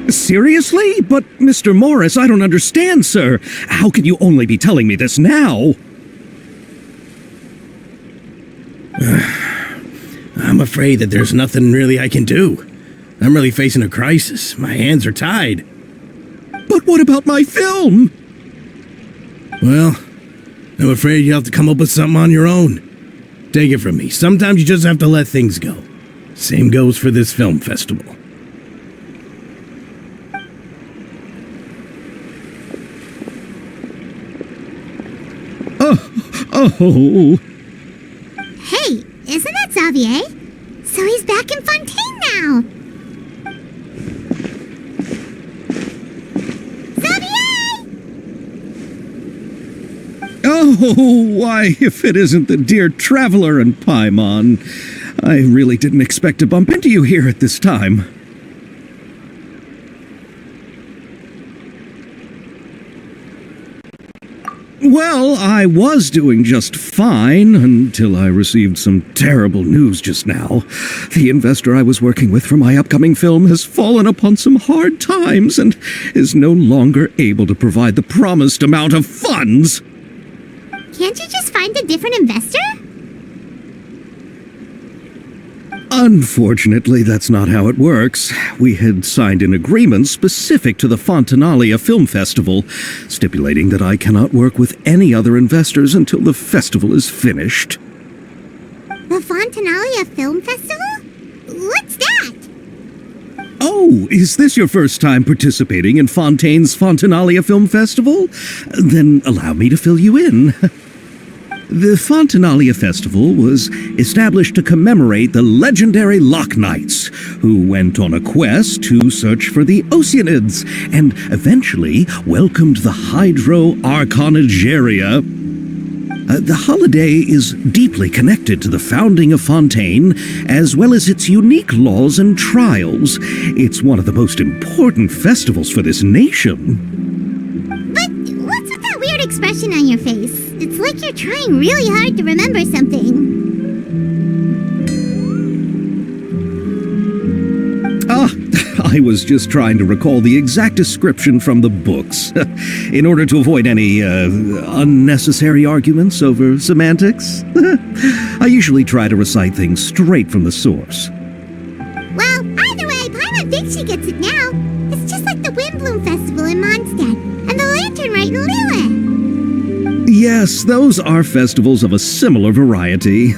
Seriously? But, Mr. Morris, I don't understand, sir. How can you only be telling me this now? I'm afraid that there's nothing really I can do. I'm really facing a crisis. My hands are tied. But what about my film? Well, I'm afraid you'll have to come up with something on your own. Take it from me. Sometimes you just have to let things go. Same goes for this film festival. Oh. Hey, isn't that Xavier? So he's back in Fontaine now. Xavier! Oh, why, if it isn't the dear Traveler and Paimon. I really didn't expect to bump into you here at this time. Well, I was doing just fine until I received some terrible news just now. The investor I was working with for my upcoming film has fallen upon some hard times and is no longer able to provide the promised amount of funds. Can't you just find a different investor? Unfortunately, that's not how it works. We had signed an agreement specific to the Fontanalia Film Festival, stipulating that I cannot work with any other investors until the festival is finished. The Fontanalia Film Festival? What's that? Oh, is this your first time participating in Fontaine's Fontanalia Film Festival? Then allow me to fill you in. The Fontanalia Festival was established to commemorate the legendary Loch Knights, who went on a quest to search for the Oceanids, and eventually welcomed the Hydro Arconageria. The holiday is deeply connected to the founding of Fontaine, as well as its unique laws and trials. It's one of the most important festivals for this nation. But what's with that weird expression on your face? It's like you're trying really hard to remember something. I was just trying to recall the exact description from the books, in order to avoid any unnecessary arguments over semantics. I usually try to recite things straight from the source. Well, either way, Paimon thinks she gets it now. It's just like the Windbloom Festival in Mondstadt, and the Lantern Rite in Lille. Yes, those are festivals of a similar variety.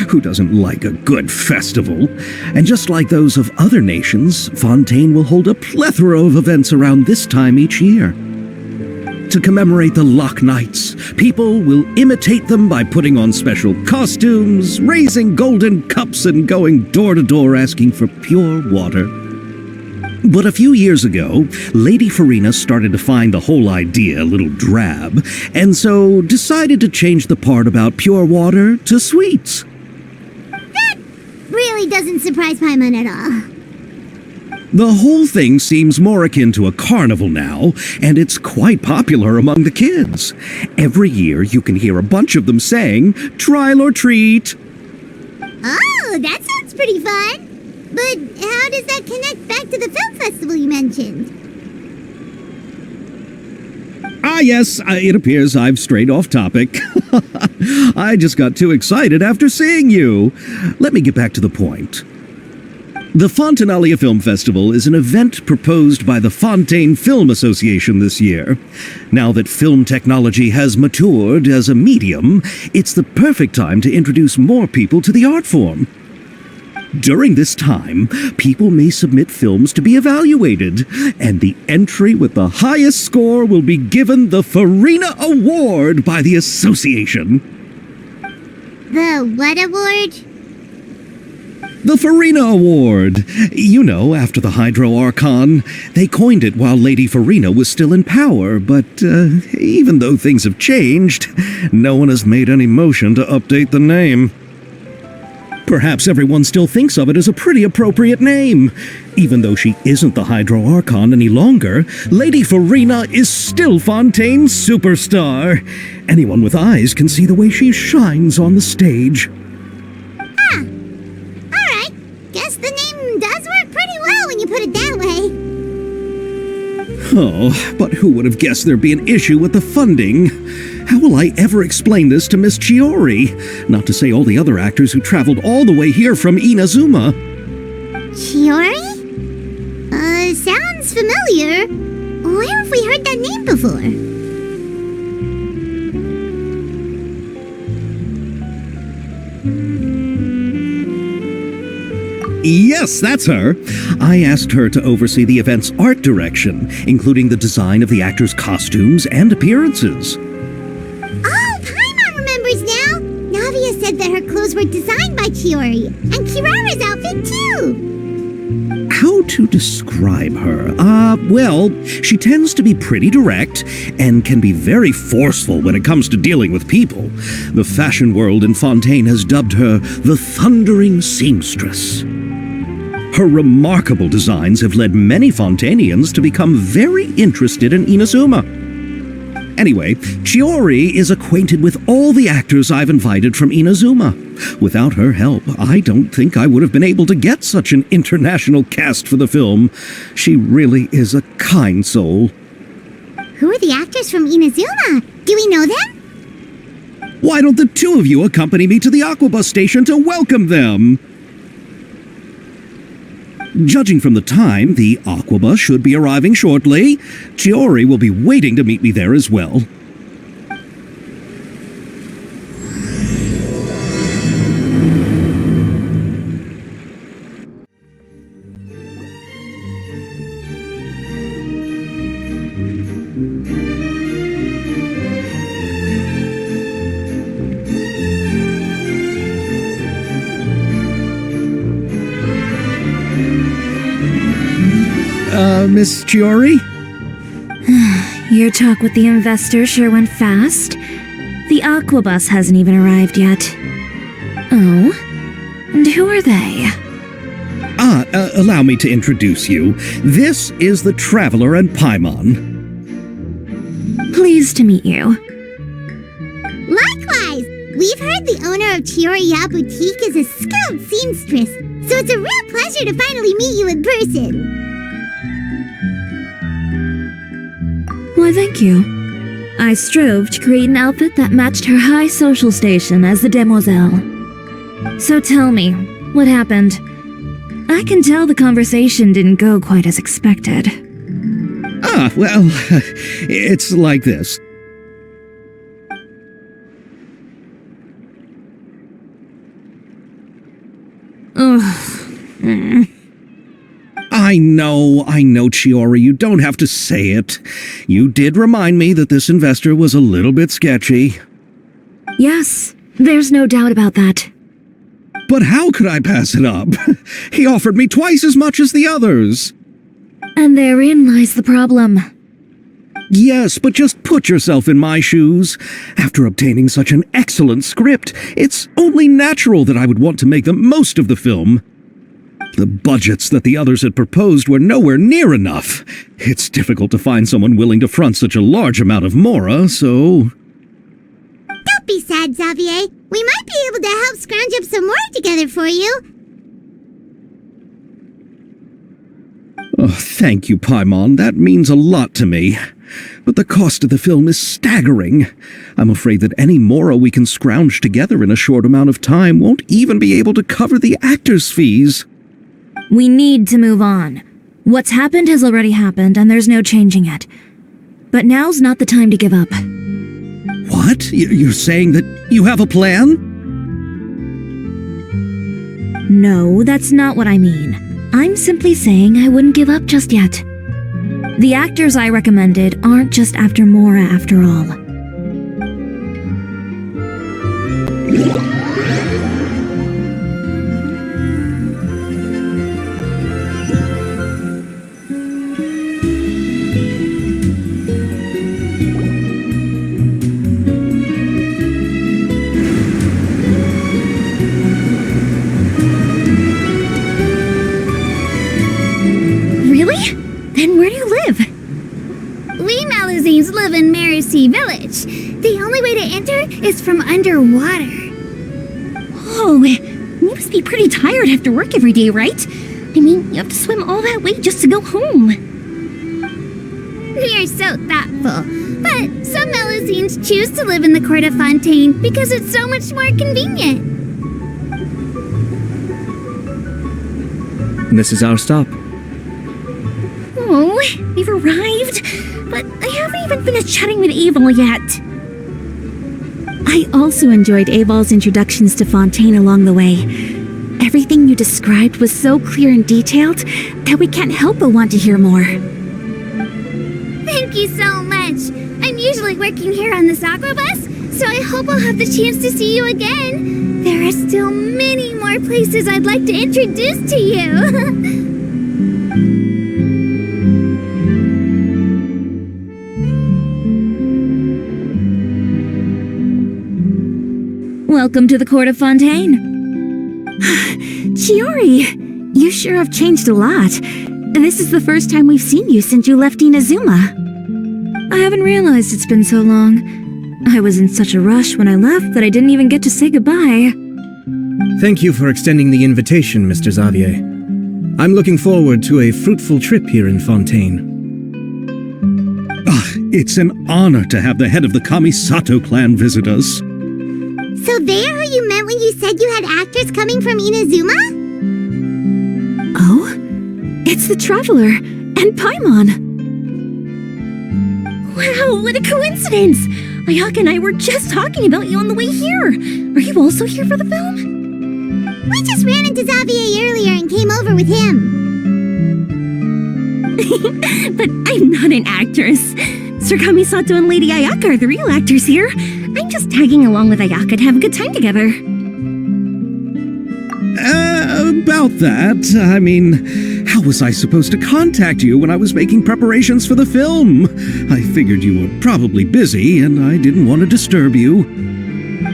Who doesn't like a good festival? And just like those of other nations, Fontaine will hold a plethora of events around this time each year. To commemorate the Loch Knights, people will imitate them by putting on special costumes, raising golden cups, and going door to door asking for pure water. But a few years ago, Lady Farina started to find the whole idea a little drab, and so decided to change the part about pure water to sweets. That really doesn't surprise Paimon at all. The whole thing seems more akin to a carnival now, and it's quite popular among the kids. Every year you can hear a bunch of them saying, "Trial or treat." Oh, that sounds pretty fun. But how does that connect back to the film festival you mentioned? Yes, it appears I've strayed off topic. I just got too excited after seeing you. Let me get back to the point. The Fontanalia Film Festival is an event proposed by the Fontaine Film Association this year. Now that film technology has matured as a medium, it's the perfect time to introduce more people to the art form. During this time, people may submit films to be evaluated, and the entry with the highest score will be given the Farina Award by the association. The what award? The Farina Award. You know, after the Hydro Archon. They coined it while Lady Farina was still in power, but even though things have changed, no one has made any motion to update the name. Perhaps everyone still thinks of it as a pretty appropriate name. Even though she isn't the Hydro Archon any longer, Lady Farina is still Fontaine's superstar. Anyone with eyes can see the way she shines on the stage. Alright. Guess the name does work pretty well when you put it that way. Oh, but who would have guessed there'd be an issue with the funding? How will I ever explain this to Miss Chiori? Not to say all the other actors who traveled all the way here from Inazuma. Chiori? Sounds familiar. Where have we heard that name before? Yes, that's her. I asked her to oversee the event's art direction, including the design of the actors' costumes and appearances. Oh, Paimon remembers now! Navia said that her clothes were designed by Chiori, and Kirara's outfit too! How to describe her? Well, she tends to be pretty direct and can be very forceful when it comes to dealing with people. The fashion world in Fontaine has dubbed her the Thundering Seamstress. Her remarkable designs have led many Fontainians to become very interested in Inazuma. Anyway, Chiori is acquainted with all the actors I've invited from Inazuma. Without her help, I don't think I would have been able to get such an international cast for the film. She really is a kind soul. Who are the actors from Inazuma? Do we know them? Why don't the two of you accompany me to the Aquabus station to welcome them? Judging from the time, the Aquabus should be arriving shortly. Chiori will be waiting to meet me there as well. Miss Chiori? Your talk with the investor sure went fast. The Aquabus hasn't even arrived yet. Oh? And who are they? Allow me to introduce you. This is the Traveler and Paimon. Pleased to meet you. Likewise! We've heard the owner of Chioriya Boutique is a skilled seamstress, so it's a real pleasure to finally meet you in person. Why, thank you. I strove to create an outfit that matched her high social station as the demoiselle. So tell me, what happened? I can tell the conversation didn't go quite as expected. Well, it's like this. I know, Chiori, you don't have to say it. You did remind me that this investor was a little bit sketchy. Yes, there's no doubt about that. But how could I pass it up? He offered me twice as much as the others. And therein lies the problem. Yes, but just put yourself in my shoes. After obtaining such an excellent script, it's only natural that I would want to make the most of the film. The budgets that the others had proposed were nowhere near enough. It's difficult to find someone willing to front such a large amount of mora, so... Don't be sad, Xavier. We might be able to help scrounge up some more together for you. Oh, thank you, Paimon. That means a lot to me. But the cost of the film is staggering. I'm afraid that any mora we can scrounge together in a short amount of time won't even be able to cover the actors' fees. We need to move on. What's happened has already happened, and there's no changing it. But now's not the time to give up. What? You're saying that you have a plan? No, that's not what I mean. I'm simply saying I wouldn't give up just yet. The actors I recommended aren't just after Mora after all. Then where do you live? We Malazines live in Marcy Village. The only way to enter is from underwater. Oh, you must be pretty tired after work every day, right? I mean, you have to swim all that way just to go home. You're so thoughtful. But some Melusines choose to live in the court of Fontaine because it's so much more convenient. This is our stop. Oh, we've arrived. But I haven't even finished chatting with Aval yet. I also enjoyed Aval's introductions to Fontaine along the way. Everything you described was so clear and detailed that we can't help but want to hear more. Thank you so much. I'm usually working here on the Sakura bus, so I hope I'll have the chance to see you again. There are still many more places I'd like to introduce to you. Welcome to the court of Fontaine. Chiori, you sure have changed a lot. This is the first time we've seen you since you left Inazuma. I haven't realized it's been so long. I was in such a rush when I left that I didn't even get to say goodbye. Thank you for extending the invitation, Mr. Xavier. I'm looking forward to a fruitful trip here in Fontaine. It's an honor to have the head of the Kamisato clan visit us. So they're who you meant when you said you had actors coming from Inazuma? Oh? It's the Traveler and Paimon. Wow, what a coincidence! Ayaka and I were just talking about you on the way here. Are you also here for the film? We just ran into Xavier earlier and came over with him. But I'm not an actress. Sir Kamisato and Lady Ayaka are the real actors here. I'm just tagging along with Ayaka to have a good time together. About that, I mean, how was I supposed to contact you when I was making preparations for the film? I figured you were probably busy, and I didn't want to disturb you.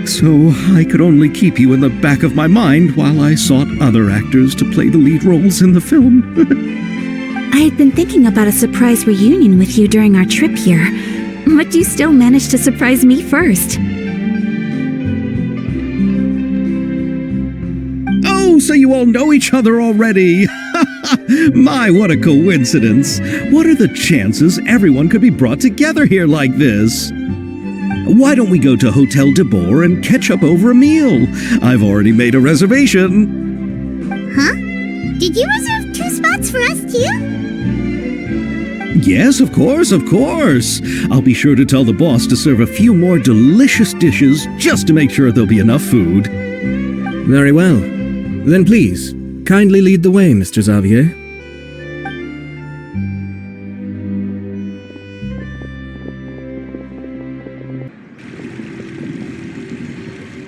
So I could only keep you in the back of my mind while I sought other actors to play the lead roles in the film. I had been thinking about a surprise reunion with you during our trip here, but you still managed to surprise me first. Oh, so you all know each other already! My, what a coincidence! What are the chances everyone could be brought together here like this? Why don't we go to Hotel de Boer and catch up over a meal? I've already made a reservation. Huh? Did you reserve 2 spots for us too? Yes, of course, of course. I'll be sure to tell the boss to serve a few more delicious dishes just to make sure there'll be enough food. Very well. Then please, kindly lead the way, Mr. Xavier.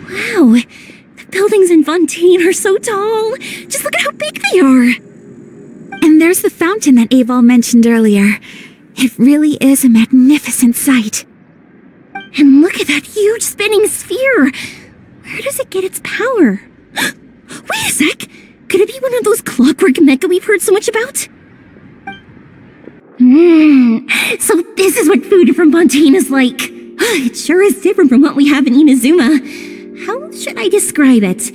Wow, the buildings in Fontaine are so tall. Just look at how big they are. And there's the fountain that Aval mentioned earlier. It really is a magnificent sight. And look at that huge spinning sphere. Where does it get its power? Wait a sec! Could it be one of those clockwork mecha we've heard so much about? So this is what food from Fontaine is like. It sure is different from what we have in Inazuma. How should I describe it?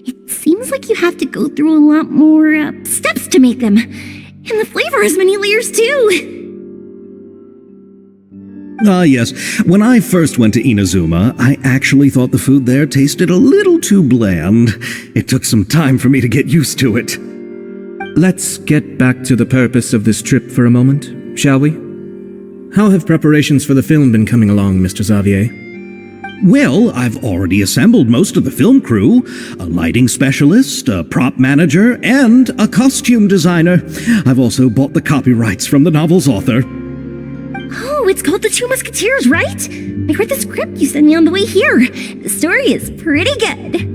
It seems like you have to go through a lot more steps to make them. And the flavor has many layers too. Ah, yes. When I first went to Inazuma, I actually thought the food there tasted a little too bland. It took some time for me to get used to it. Let's get back to the purpose of this trip for a moment, shall we? How have preparations for the film been coming along, Mr. Xavier? Well, I've already assembled most of the film crew, a lighting specialist, a prop manager, and a costume designer. I've also bought the copyrights from the novel's author. Oh, it's called The Two Musketeers, right? I read the script you sent me on the way here. The story is pretty good.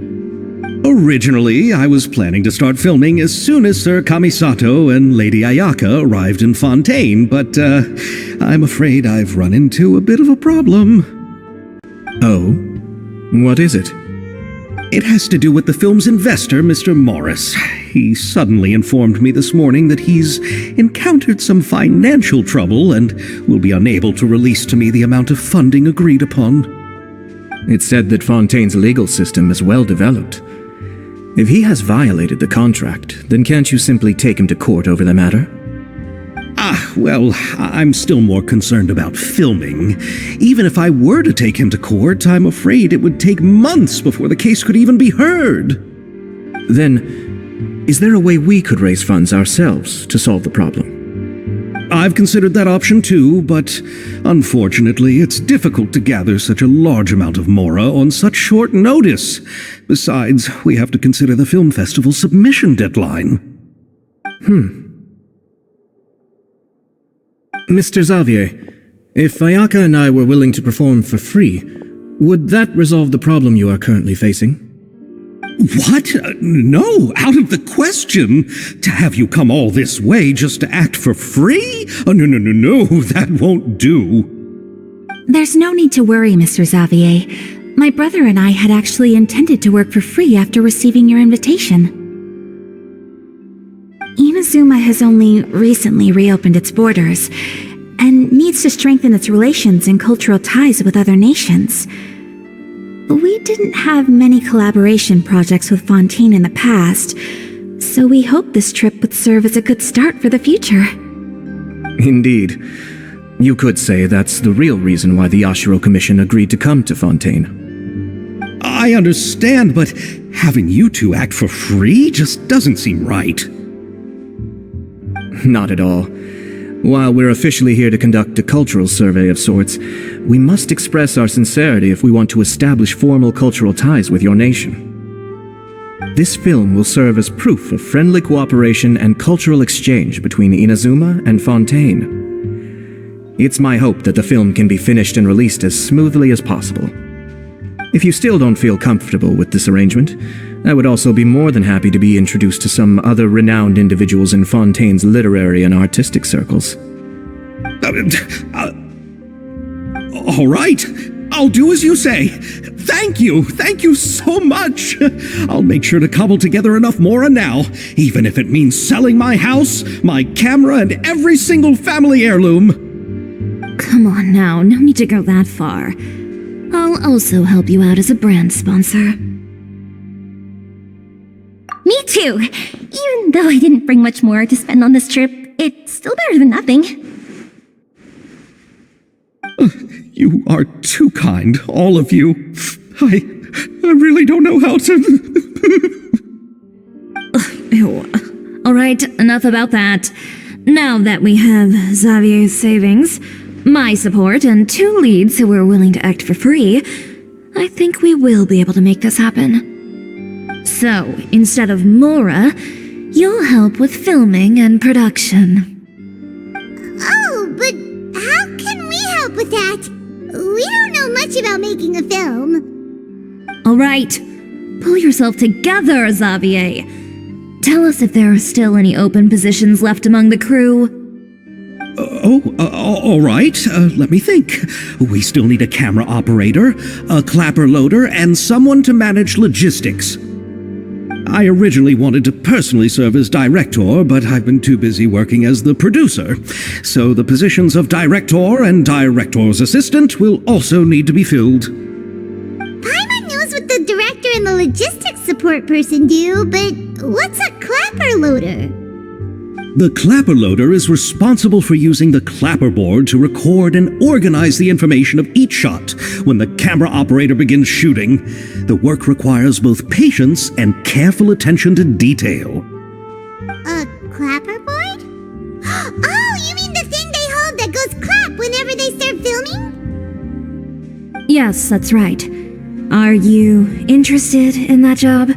Originally, I was planning to start filming as soon as Sir Kamisato and Lady Ayaka arrived in Fontaine, but I'm afraid I've run into a bit of a problem. Oh? What is it? It has to do with the film's investor, Mr. Morris. He suddenly informed me this morning that he's encountered some financial trouble and will be unable to release to me the amount of funding agreed upon. It's said that Fontaine's legal system is well developed. If he has violated the contract, then can't you simply take him to court over the matter? Well, I'm still more concerned about filming. Even if I were to take him to court, I'm afraid it would take months before the case could even be heard. Then, is there a way we could raise funds ourselves to solve the problem? I've considered that option too, but unfortunately, it's difficult to gather such a large amount of mora on such short notice. Besides, we have to consider the film festival's submission deadline. Mr. Xavier, if Ayaka and I were willing to perform for free, would that resolve the problem you are currently facing? What? No, out of the question. To have you come all this way just to act for free? No, that won't do. There's no need to worry, Mr. Xavier. My brother and I had actually intended to work for free after receiving your invitation. Inazuma has only recently reopened its borders, and needs to strengthen its relations and cultural ties with other nations. We didn't have many collaboration projects with Fontaine in the past, so we hoped this trip would serve as a good start for the future. Indeed. You could say that's the real reason why the Yashiro Commission agreed to come to Fontaine. I understand, but having you two act for free just doesn't seem right. Not at all. While we're officially here to conduct a cultural survey of sorts, we must express our sincerity if we want to establish formal cultural ties with your nation. This film will serve as proof of friendly cooperation and cultural exchange between Inazuma and Fontaine. It's my hope that the film can be finished and released as smoothly as possible. If you still don't feel comfortable with this arrangement, I would also be more than happy to be introduced to some other renowned individuals in Fontaine's literary and artistic circles. All right, I'll do as you say. Thank you so much. I'll make sure to cobble together enough mora now, even if it means selling my house, my camera, and every single family heirloom. Come on now, no need to go that far. I'll also help you out as a brand sponsor. Me too. Even though I didn't bring much more to spend on this trip, it's still better than nothing. You are too kind, all of you. I really don't know how to... Ew. All right, enough about that. Now that we have Xavier's savings, my support, and 2 leads who are willing to act for free, I think we will be able to make this happen. So, instead of mora, you'll help with filming and production. Oh, but how can we help with that? We don't know much about making a film. All right, pull yourself together, Xavier. Tell us if there are still any open positions left among the crew. All right. Let me think. We still need a camera operator, a clapper loader, and someone to manage logistics. I originally wanted to personally serve as director, but I've been too busy working as the producer. So the positions of director and director's assistant will also need to be filled. Paimon knows what the director and the logistics support person do, but what's a clapper loader? The clapper loader is responsible for using the clapper board to record and organize the information of each shot when the camera operator begins shooting. The work requires both patience and careful attention to detail. A clapper board? Oh, you mean the thing they hold that goes clap whenever they start filming? Yes, that's right. Are you interested in that job?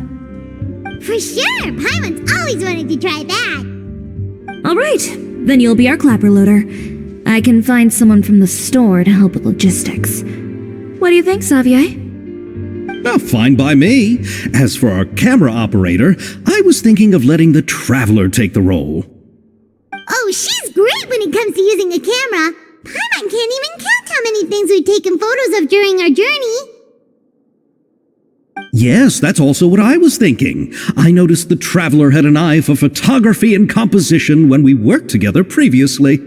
For sure! Paimon's always wanted to try that. All right, then you'll be our clapper loader. I can find someone from the store to help with logistics. What do you think, Xavier? Fine by me. As for our camera operator, I was thinking of letting the Traveler take the role. Oh, she's great when it comes to using a camera. Paimon can't even count how many things we've taken photos of during our journey. Yes, that's also what I was thinking. I noticed the Traveler had an eye for photography and composition when we worked together previously.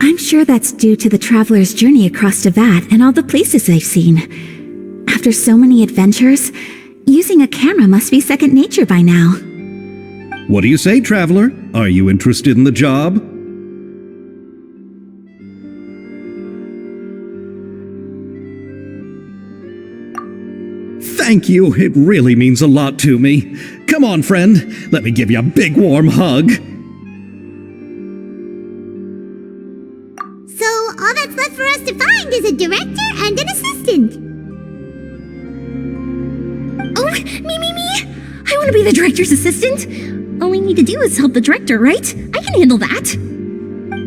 I'm sure that's due to the traveler's journey across Devat and all the places they've seen. After so many adventures, using a camera must be second nature by now. What do you say, Traveler? Are you interested in the job? Thank you. It really means a lot to me. Come on, friend. Let me give you a big warm hug. So all that's left for us to find is a director and an assistant. Oh, me. I want to be the director's assistant. All we need to do is help the director, right? I can handle that.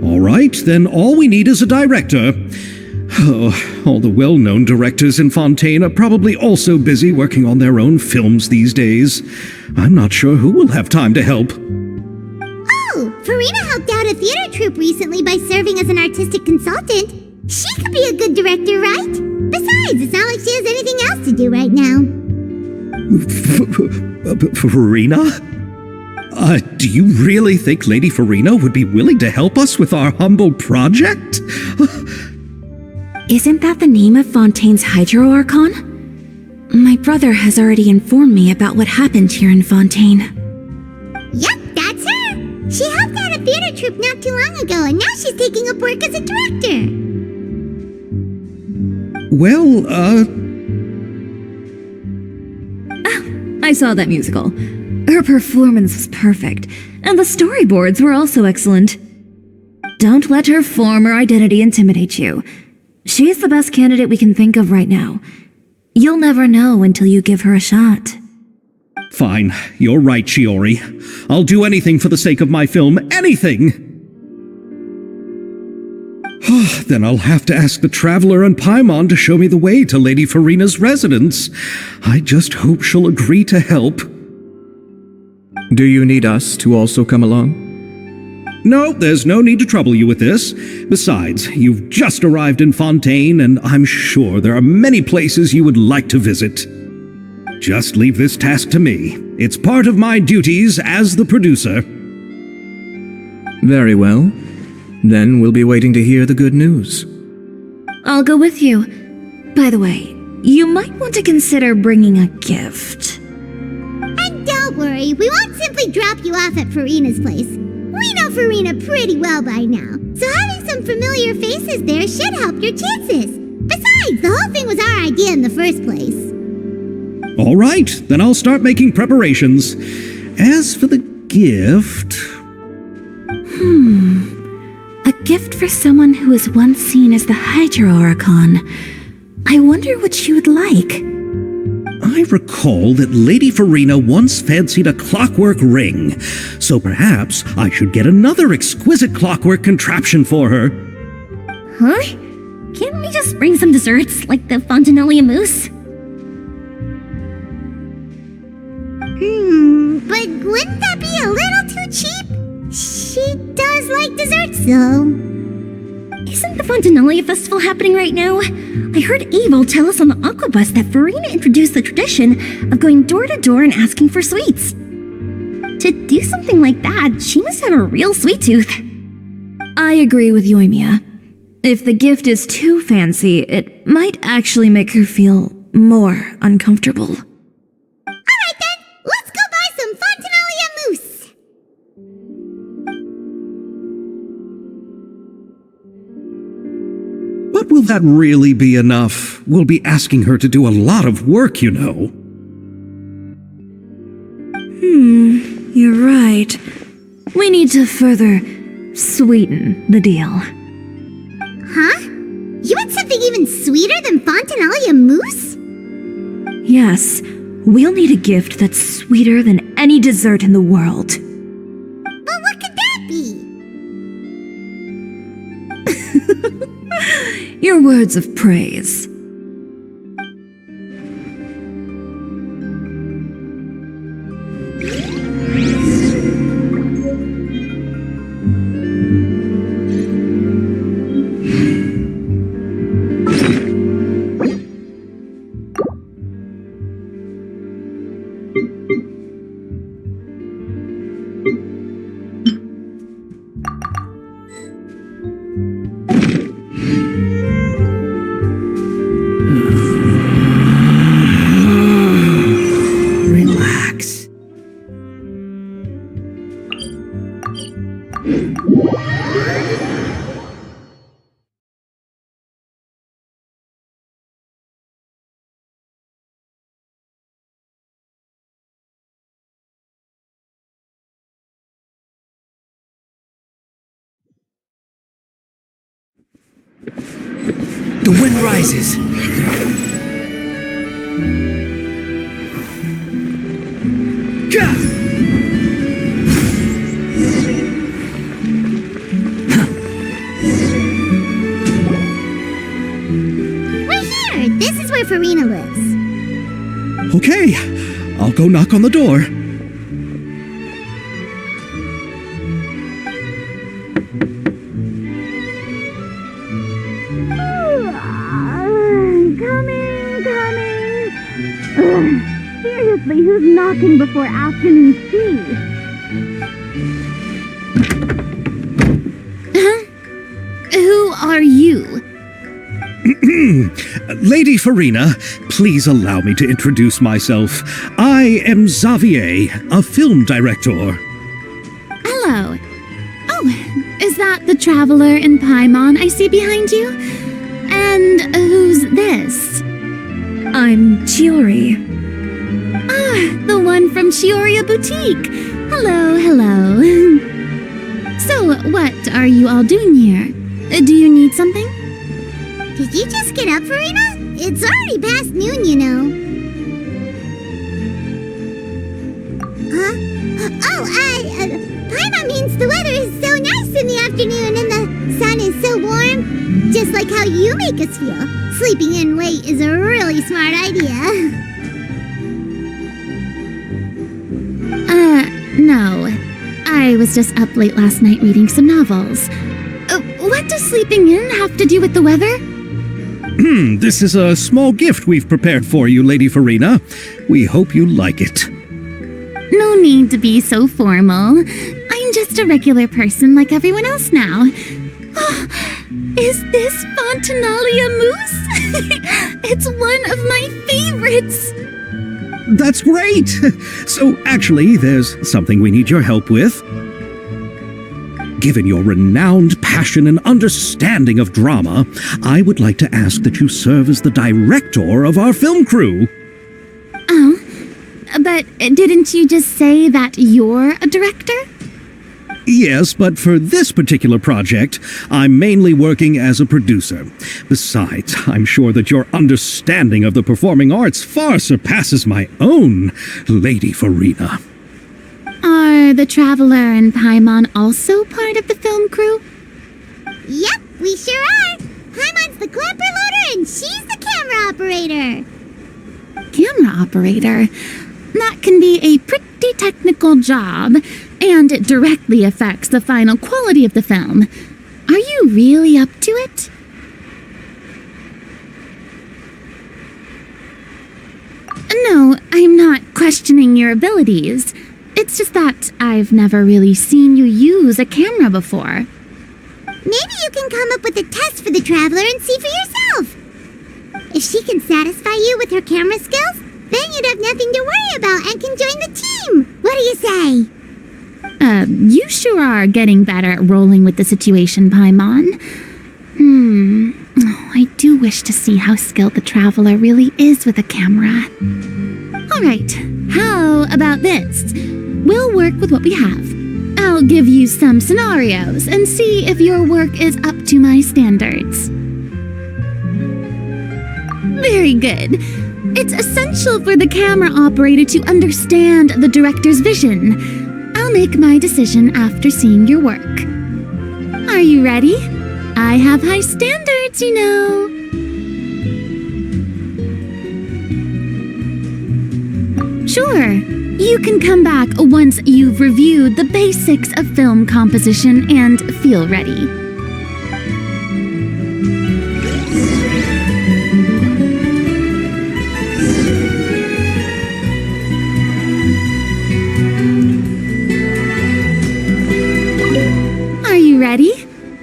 All right, then all we need is a director. Oh, all the well-known directors in Fontaine are probably also busy working on their own films these days. I'm not sure who will have time to help. Oh, Farina helped out a theater troupe recently by serving as an artistic consultant. She could be a good director, right? Besides, it's not like she has anything else to do right now. Farina? Do you really think Lady Farina would be willing to help us with our humble project? Isn't that the name of Fontaine's Hydro Archon? My brother has already informed me about what happened here in Fontaine. Yep, that's her. She helped out a theater troupe not too long ago, and now she's taking up work as a director. Well, I saw that musical. Her performance was perfect, and the storyboards were also excellent. Don't let her former identity intimidate you. She's the best candidate we can think of right now. You'll never know until you give her a shot. Fine. You're right, Shiori. I'll do anything for the sake of my film. Anything! Then I'll have to ask the Traveler and Paimon to show me the way to Lady Farina's residence. I just hope she'll agree to help. Do you need us to also come along? No, there's no need to trouble you with this. Besides, you've just arrived in Fontaine, and I'm sure there are many places you would like to visit. Just leave this task to me. It's part of my duties as the producer. Very well. Then we'll be waiting to hear the good news. I'll go with you. By the way, you might want to consider bringing a gift. And don't worry, we won't simply drop you off at Farina's place. We know Farina pretty well by now, so having some familiar faces there should help your chances. Besides, the whole thing was our idea in the first place. All right, then I'll start making preparations. As for the gift... A gift for someone who was once seen as the Hydro Archon. I wonder what she would like. I recall that Lady Farina once fancied a clockwork ring, so perhaps I should get another exquisite clockwork contraption for her. Huh? Can't we just bring some desserts, like the Fontinalia mousse? But wouldn't that be a little too cheap? She does like desserts, though. Isn't the Fontinalia festival happening right now? I heard Abel tell us on the Aquabus that Farina introduced the tradition of going door to door and asking for sweets. To do something like that, she must have a real sweet tooth. I agree with Yoimiya. If the gift is too fancy, it might actually make her feel more uncomfortable. Alright then, let's go buy some Fontinalia mousse! But will that really be enough? We'll be asking her to do a lot of work, you know. You're right. We need to further sweeten the deal. Huh? You want something even sweeter than Fontinalia mousse? Yes, we'll need a gift that's sweeter than any dessert in the world. But what could that be? Your words of praise. The wind rises. We're here! This is where Farina lives. Okay, I'll go knock on the door. Seriously, who's knocking before afternoon tea? Who are you? Lady Farina, please allow me to introduce myself. I am Xavier, a film director. Hello. Oh, is that the traveler in Paimon I see behind you? And who's this? I'm Chiori. Ah, the one from Chioria Boutique. Hello, hello. So, what are you all doing here? Do you need something? Did you just get up, Farina? It's already past noon, you know. Huh? Oh, Paimon means the weather is so nice in the afternoon and the sun is so warm. Just like how you make us feel. Sleeping in late is a really smart idea. No. I was just up late last night reading some novels. What does sleeping in have to do with the weather? This is a small gift we've prepared for you, Lady Farina. We hope you like it. No need to be so formal. I'm just a regular person like everyone else now. Oh, is this Fontinalia mousse? It's one of my favorites. That's great! So, actually, there's something we need your help with. Given your renowned passion and understanding of drama, I would like to ask that you serve as the director of our film crew. Oh, but didn't you just say that you're a director? Yes, but for this particular project, I'm mainly working as a producer. Besides, I'm sure that your understanding of the performing arts far surpasses my own, Lady Farina. Are the Traveler and Paimon also part of the film crew? Yep, we sure are. Paimon's the clapper loader and she's the camera operator. Camera operator? That can be a pretty technical job, and it directly affects the final quality of the film. Are you really up to it? No, I'm not questioning your abilities. It's just that I've never really seen you use a camera before. Maybe you can come up with a test for the Traveler and see for yourself. If she can satisfy you with her camera skills, then you'd have nothing to worry about and can join the team. What do you say? You sure are getting better at rolling with the situation, Paimon. Oh, I do wish to see how skilled the Traveler really is with a camera. Alright, how about this? We'll work with what we have. I'll give you some scenarios and see if your work is up to my standards. Very good. It's essential for the camera operator to understand the director's vision. I'll make my decision after seeing your work. Are you ready? I have high standards, you know. Sure, you can come back once you've reviewed the basics of film composition and feel ready. Are you ready?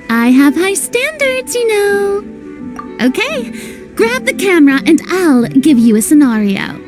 I have high standards, you know. Okay, grab the camera and I'll give you a scenario.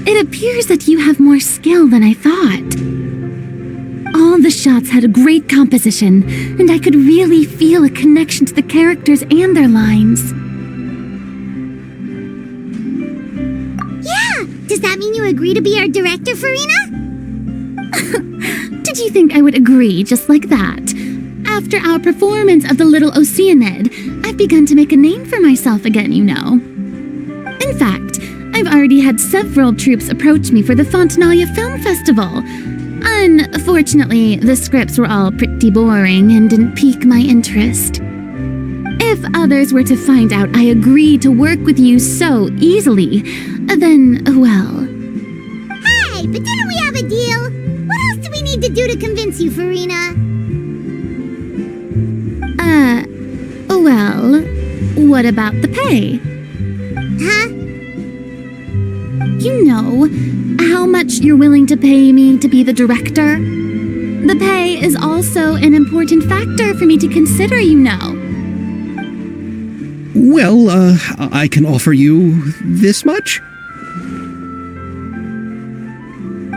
It appears that you have more skill than I thought. All the shots had a great composition, and I could really feel a connection to the characters and their lines. Yeah! Does that mean you agree to be our director, Farina? Did you think I would agree just like that? After our performance of the Little Oceanid, I've begun to make a name for myself again, you know. In fact, I've already had several troops approach me for the Fontanalia Film Festival. Unfortunately, the scripts were all pretty boring and didn't pique my interest. If others were to find out I agreed to work with you so easily, then, well... Hey, but didn't we have a deal? What else do we need to do to convince you, Farina? Well, what about the pay? Huh? You know, how much you're willing to pay me to be the director? The pay is also an important factor for me to consider, you know. Well, I can offer you this much?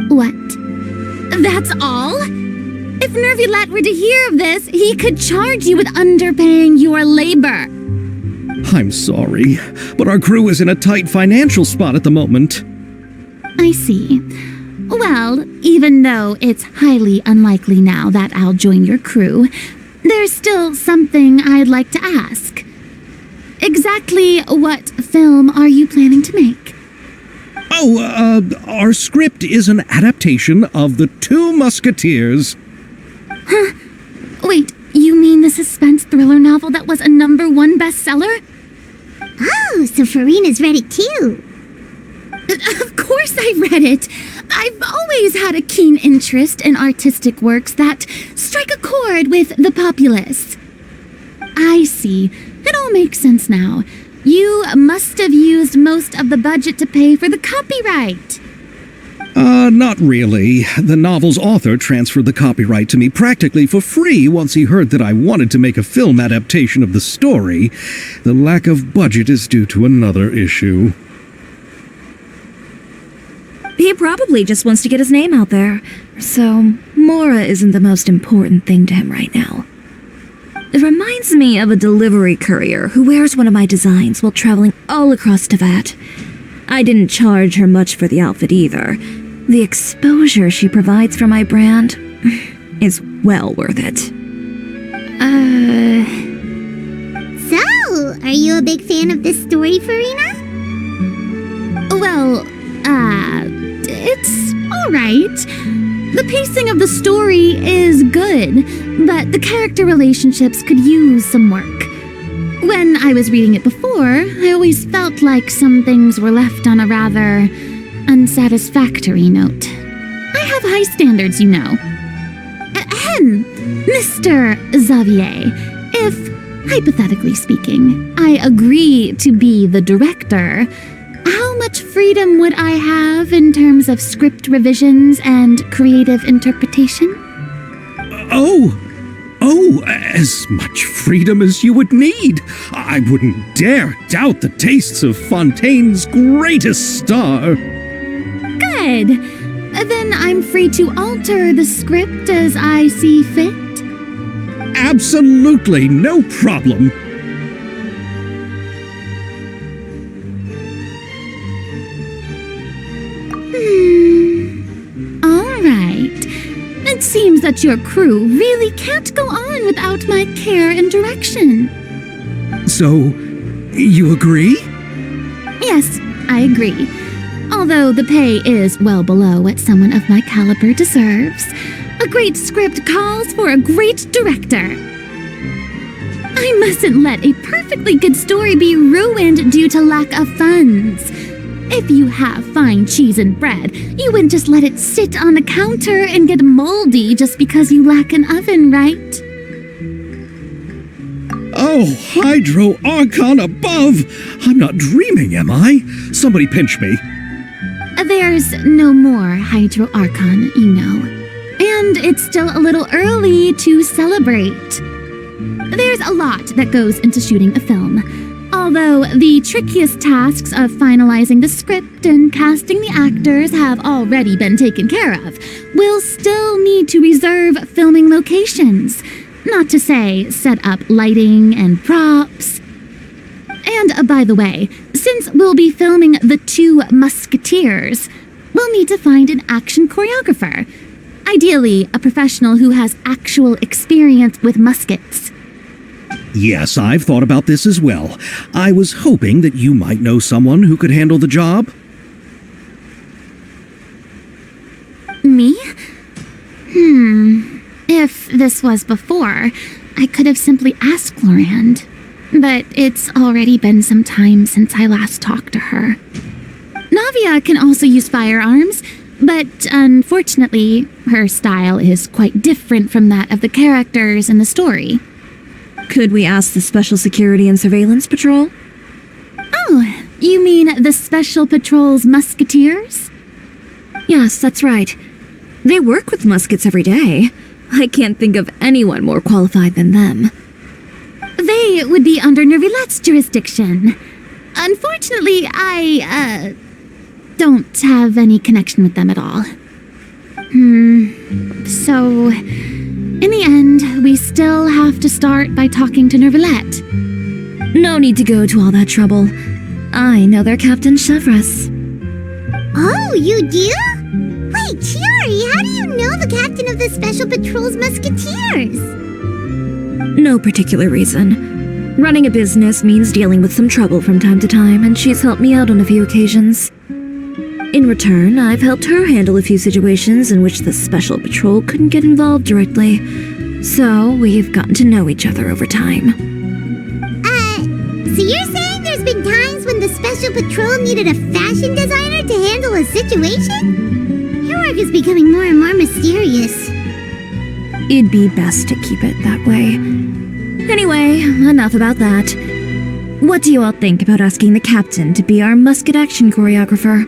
What? That's all? If Nervulat were to hear of this, he could charge you with underpaying your labor. I'm sorry, but our crew is in a tight financial spot at the moment. I see. Well, even though it's highly unlikely now that I'll join your crew, there's still something I'd like to ask. Exactly what film are you planning to make? Oh, our script is an adaptation of The Two Musketeers. Huh? Wait, you mean the suspense thriller novel that was a #1 bestseller? Oh, so Farina's read it too. Of course I read it. I've always had a keen interest in artistic works that strike a chord with the populace. I see. It all makes sense now. You must have used most of the budget to pay for the copyright. Not really. The novel's author transferred the copyright to me practically for free once he heard that I wanted to make a film adaptation of the story. The lack of budget is due to another issue. He probably just wants to get his name out there. So, Mora isn't the most important thing to him right now. It reminds me of a delivery courier who wears one of my designs while traveling all across Teyvat. I didn't charge her much for the outfit either. The exposure she provides for my brand is well worth it. So, are you a big fan of this story, Farina? Well, it's alright. The pacing of the story is good, but the character relationships could use some work. When I was reading it before, I always felt like some things were left on a rather unsatisfactory note. I have high standards, you know. Ahem, Mr. Xavier, if, hypothetically speaking, I agree to be the director, how much freedom would I have in terms of script revisions and creative interpretation? Oh, as much freedom as you would need. I wouldn't dare doubt the tastes of Fontaine's greatest star. Good. Then I'm free to alter the script as I see fit. Absolutely no problem. All right. It seems that your crew really can't go on without my care and direction. So, you agree? Yes, I agree. Although the pay is well below what someone of my caliber deserves, a great script calls for a great director. I mustn't let a perfectly good story be ruined due to lack of funds. If you have fine cheese and bread, you wouldn't just let it sit on the counter and get moldy just because you lack an oven, right? Oh, Hydro Archon above! I'm not dreaming, am I? Somebody pinch me. There's no more Hydro Archon, you know. And it's still a little early to celebrate. There's a lot that goes into shooting a film. Although the trickiest tasks of finalizing the script and casting the actors have already been taken care of, we'll still need to reserve filming locations. Not to say set up lighting and props. And by the way, since we'll be filming the 2 Musketeers, we'll need to find an action choreographer. Ideally, a professional who has actual experience with muskets. Yes, I've thought about this as well. I was hoping that you might know someone who could handle the job. Me? If this was before, I could have simply asked Florand. But it's already been some time since I last talked to her. Navia can also use firearms, but unfortunately, her style is quite different from that of the characters in the story. Could we ask the Special Security and Surveillance Patrol? Oh, you mean the Special Patrol's Musketeers? Yes, that's right. They work with muskets every day. I can't think of anyone more qualified than them. They would be under Nervilette's jurisdiction. Unfortunately, I, don't have any connection with them at all. So, in the end, we still have to start by talking to Nervilette. No need to go to all that trouble. I know their Captain Chevres. Oh, you do? Wait, Chiari, how do you know the captain of the Special Patrol's Musketeers? No particular reason. Running a business means dealing with some trouble from time to time, and she's helped me out on a few occasions. In return, I've helped her handle a few situations in which the Special Patrol couldn't get involved directly. So, we've gotten to know each other over time. So you're saying there's been times when the Special Patrol needed a fashion designer to handle a situation? Your work is becoming more and more mysterious. It'd be best to keep it that way. Anyway, enough about that. What do you all think about asking the captain to be our musket action choreographer?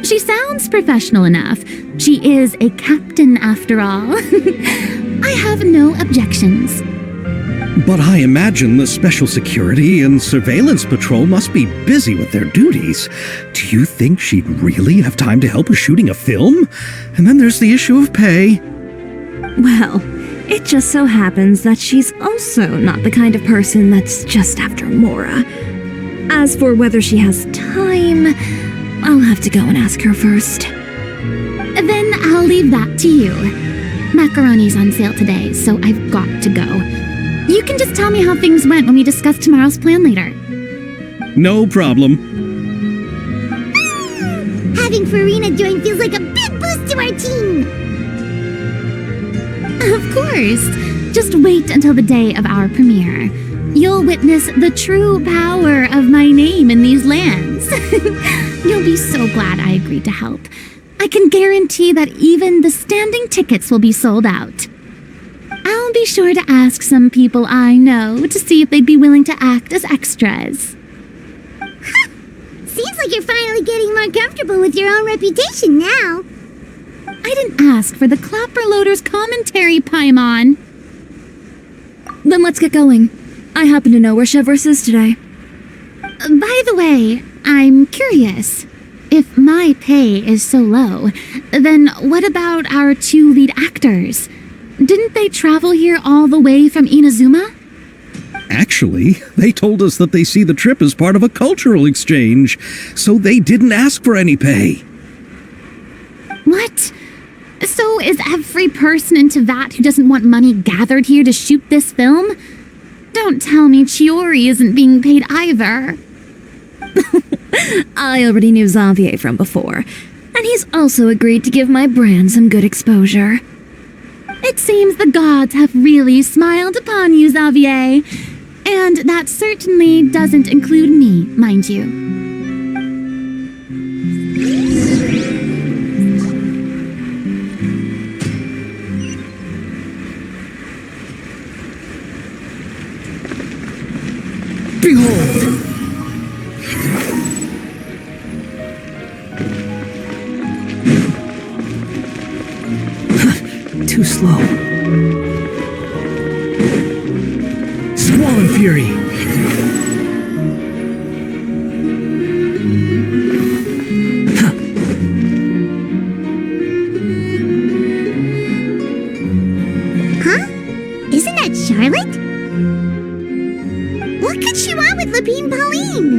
She sounds professional enough. She is a captain after all. I have no objections. But I imagine the Special Security and Surveillance Patrol must be busy with their duties. Do you think she'd really have time to help us shooting a film? And then there's the issue of pay. Well, it just so happens that she's also not the kind of person that's just after Mora. As for whether she has time, I'll have to go and ask her first. Then I'll leave that to you. Macaroni's on sale today, so I've got to go. You can just tell me how things went when we discuss tomorrow's plan later. No problem. Having Farina join feels like a big boost to our team. Of course. Just wait until the day of our premiere. You'll witness the true power of my name in these lands. You'll be so glad I agreed to help. I can guarantee that even the standing tickets will be sold out. I'll be sure to ask some people I know to see if they'd be willing to act as extras. Seems like you're finally getting more comfortable with your own reputation now. I didn't ask for the Clapperloader's commentary, Paimon. Then let's get going. I happen to know where Chevres is today. By the way, I'm curious. If my pay is so low, then what about our 2 lead actors? Didn't they travel here all the way from Inazuma? Actually, they told us that they see the trip as part of a cultural exchange, so they didn't ask for any pay. What? So is every person in Teyvat who doesn't want money gathered here to shoot this film? Don't tell me Chiori isn't being paid either. I already knew Xavier from before, and he's also agreed to give my brand some good exposure. It seems the gods have really smiled upon you, Xavier. And that certainly doesn't include me, mind you. Behold! Too slow. Swollen Fury! Huh? Isn't that Charlotte? What could she want with Lapine Pauline?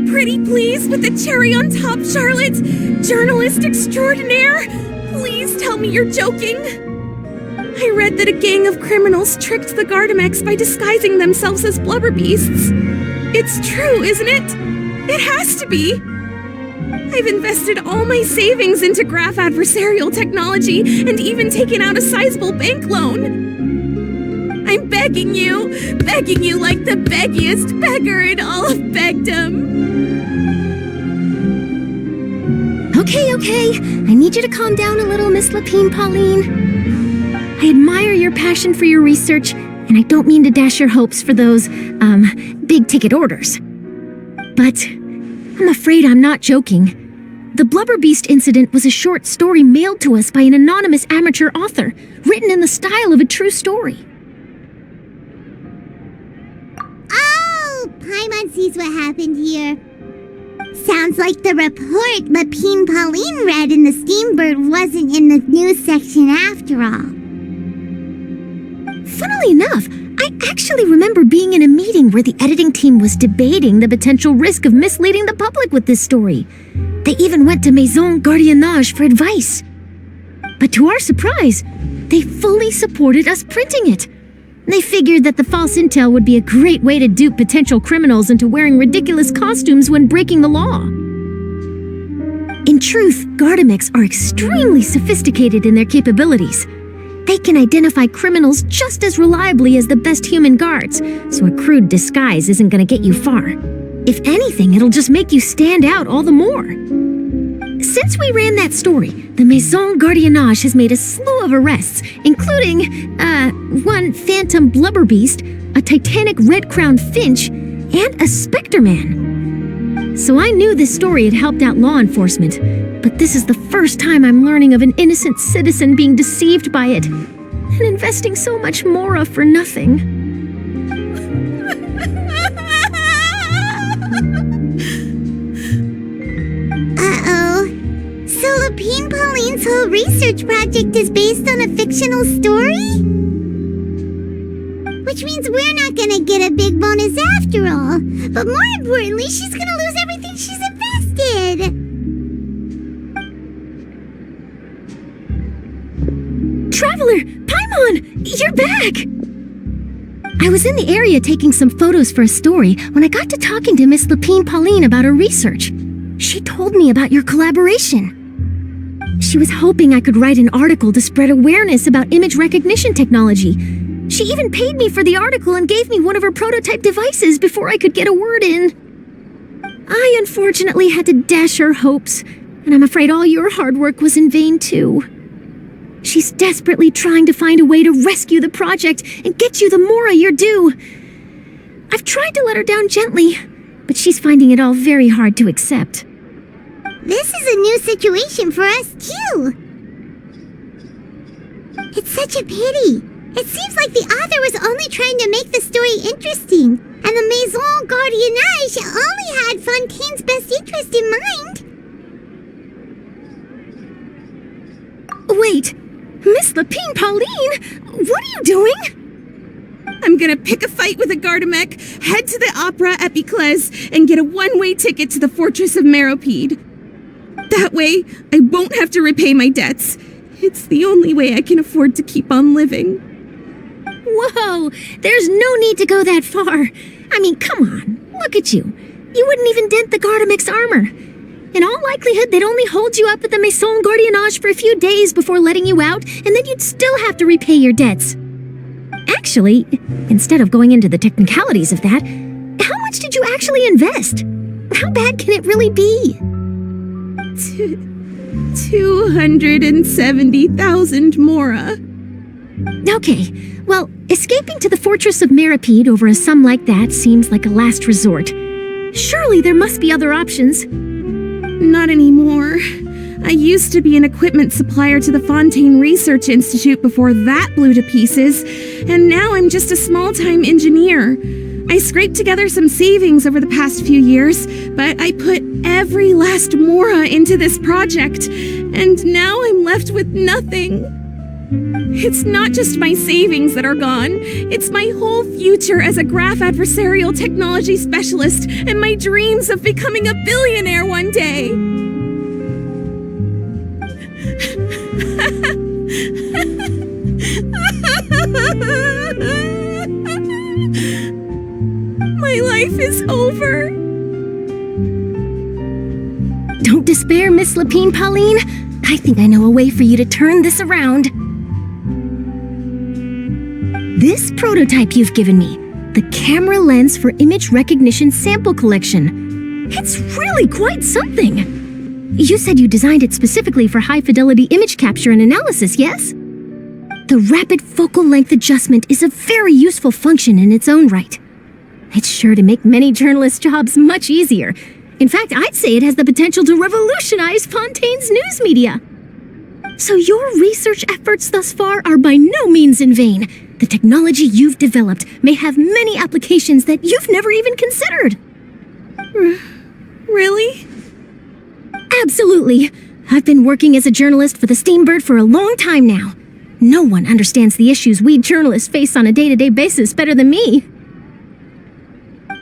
Pretty please with the cherry on top, Charlotte! Journalist extraordinaire! Please tell me you're joking! I read that a gang of criminals tricked the Gardamex by disguising themselves as blubber beasts. It's true, isn't it? It has to be! I've invested all my savings into graph adversarial technology and even taken out a sizable bank loan. I'm begging you like the beggiest beggar in all of begdom. Okay. I need you to calm down a little, Miss Lapine Pauline. I admire your passion for your research, and I don't mean to dash your hopes for those, big-ticket orders. But I'm afraid I'm not joking. The Blubber Beast incident was a short story mailed to us by an anonymous amateur author, written in the style of a true story. Oh, Paimon sees what happened here. Sounds like the report Lapine Pauline read in the Steambird wasn't in the news section after all. Funnily enough, I actually remember being in a meeting where the editing team was debating the potential risk of misleading the public with this story. They even went to Maison Gardiennage for advice. But to our surprise, they fully supported us printing it. They figured that the false intel would be a great way to dupe potential criminals into wearing ridiculous costumes when breaking the law. In truth, Gardamex are extremely sophisticated in their capabilities. They can identify criminals just as reliably as the best human guards, so a crude disguise isn't going to get you far. If anything, it'll just make you stand out all the more. Since we ran that story, the Maison Gardiennage has made a slew of arrests, including, one phantom blubber beast, a titanic red-crowned finch, and a specter man. So I knew this story had helped out law enforcement, but this is the first time I'm learning of an innocent citizen being deceived by it, and investing so much Mora for nothing. So Lapine Pauline's whole research project is based on a fictional story? Which means we're not gonna get a big bonus after all. But more importantly, she's gonna lose everything she's invested. Traveler! Paimon! You're back! I was in the area taking some photos for a story when I got to talking to Miss Lapine Pauline about her research. She told me about your collaboration. She was hoping I could write an article to spread awareness about image recognition technology. She even paid me for the article and gave me one of her prototype devices before I could get a word in. I unfortunately had to dash her hopes, and I'm afraid all your hard work was in vain too. She's desperately trying to find a way to rescue the project and get you the Mora you're due. I've tried to let her down gently, but she's finding it all very hard to accept. This is a new situation for us, too. It's such a pity. It seems like the author was only trying to make the story interesting, And the Maison Gardiennage only had Fontaine's best interest in mind. Wait, Miss Lapine Pauline, what are you doing? I'm gonna pick a fight with a Gardamek, head to the opera at Biclès, and get a one-way ticket to the Fortress of Meropide. That way, I won't have to repay my debts. It's the only way I can afford to keep on living. Whoa, there's no need to go that far. I mean, come on, look at you. You wouldn't even dent the Gardamek's armor. In all likelihood, they'd only hold you up at the Maison Gardiennage for a few days before letting you out, and then you'd still have to repay your debts. Actually, instead of going into the technicalities of that, how much did you actually invest? How bad can it really be? 270,000 mora. Okay, well, escaping to the Fortress of Meropide over a sum like that seems like a last resort. Surely there must be other options. Not anymore. I used to be an equipment supplier to the Fontaine Research Institute before that blew to pieces, and now I'm just a small-time engineer. I scraped together some savings over the past few years, but I put every last mora into this project, and now I'm left with nothing. It's not just my savings that are gone, it's my whole future as a graph adversarial technology specialist and my dreams of becoming a billionaire one day. My life is over. Don't despair, Miss Lapine Pauline. I think I know a way for you to turn this around. This prototype you've given me, the camera lens for image recognition sample collection. It's really quite something. You said you designed it specifically for high-fidelity image capture and analysis, yes? The rapid focal length adjustment is a very useful function in its own right. It's sure to make many journalists' jobs much easier. In fact, I'd say it has the potential to revolutionize Fontaine's news media. So your research efforts thus far are by no means in vain. The technology you've developed may have many applications that you've never even considered. Really? Absolutely. I've been working as a journalist for the Steambird for a long time now. No one understands the issues we journalists face on a day-to-day basis better than me.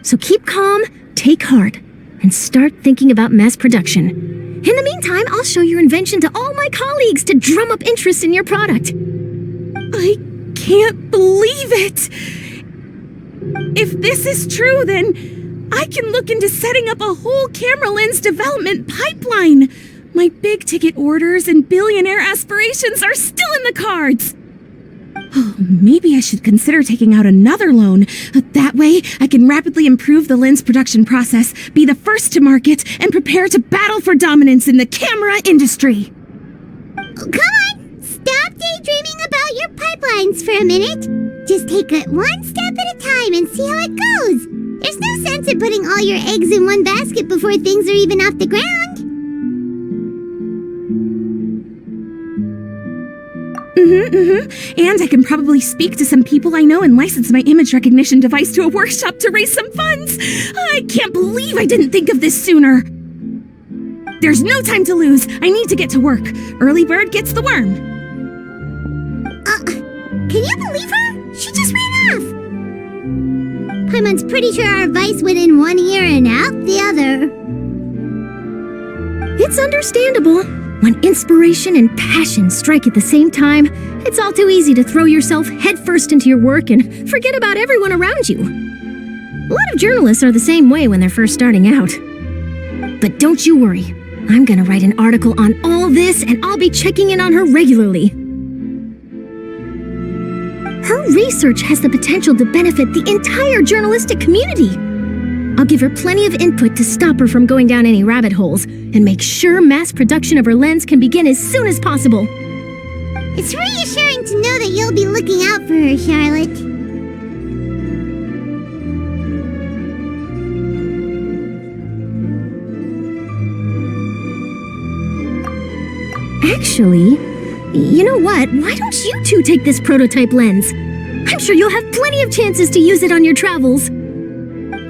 So keep calm, take heart, and start thinking about mass production. In the meantime, I'll show your invention to all my colleagues to drum up interest in your product. I can't believe it! If this is true, then I can look into setting up a whole camera lens development pipeline. My big-ticket orders and billionaire aspirations are still in the cards. Oh, maybe I should consider taking out another loan. That way, I can rapidly improve the lens production process, be the first to market, and prepare to battle for dominance in the camera industry. Come on, stop daydreaming about your pipelines for a minute. Just take it one step at a time and see how it goes. There's no sense in putting all your eggs in one basket before things are even off the ground. And I can probably speak to some people I know and license my image recognition device to a workshop to raise some funds. I can't believe I didn't think of this sooner. There's no time to lose. I need to get to work. Early bird gets the worm. Can you believe her? She just ran off. Paimon's pretty sure our advice went in one ear and out the other. It's understandable. When inspiration and passion strike at the same time, it's all too easy to throw yourself headfirst into your work and forget about everyone around you. A lot of journalists are the same way when they're first starting out. But don't you worry. I'm gonna write an article on all this and I'll be checking in on her regularly. Her research has the potential to benefit the entire journalistic community. I'll give her plenty of input to stop her from going down any rabbit holes and make sure mass production of her lens can begin as soon as possible. It's reassuring to know that you'll be looking out for her, Charlotte. Actually, you know what? Why don't you two take this prototype lens? I'm sure you'll have plenty of chances to use it on your travels.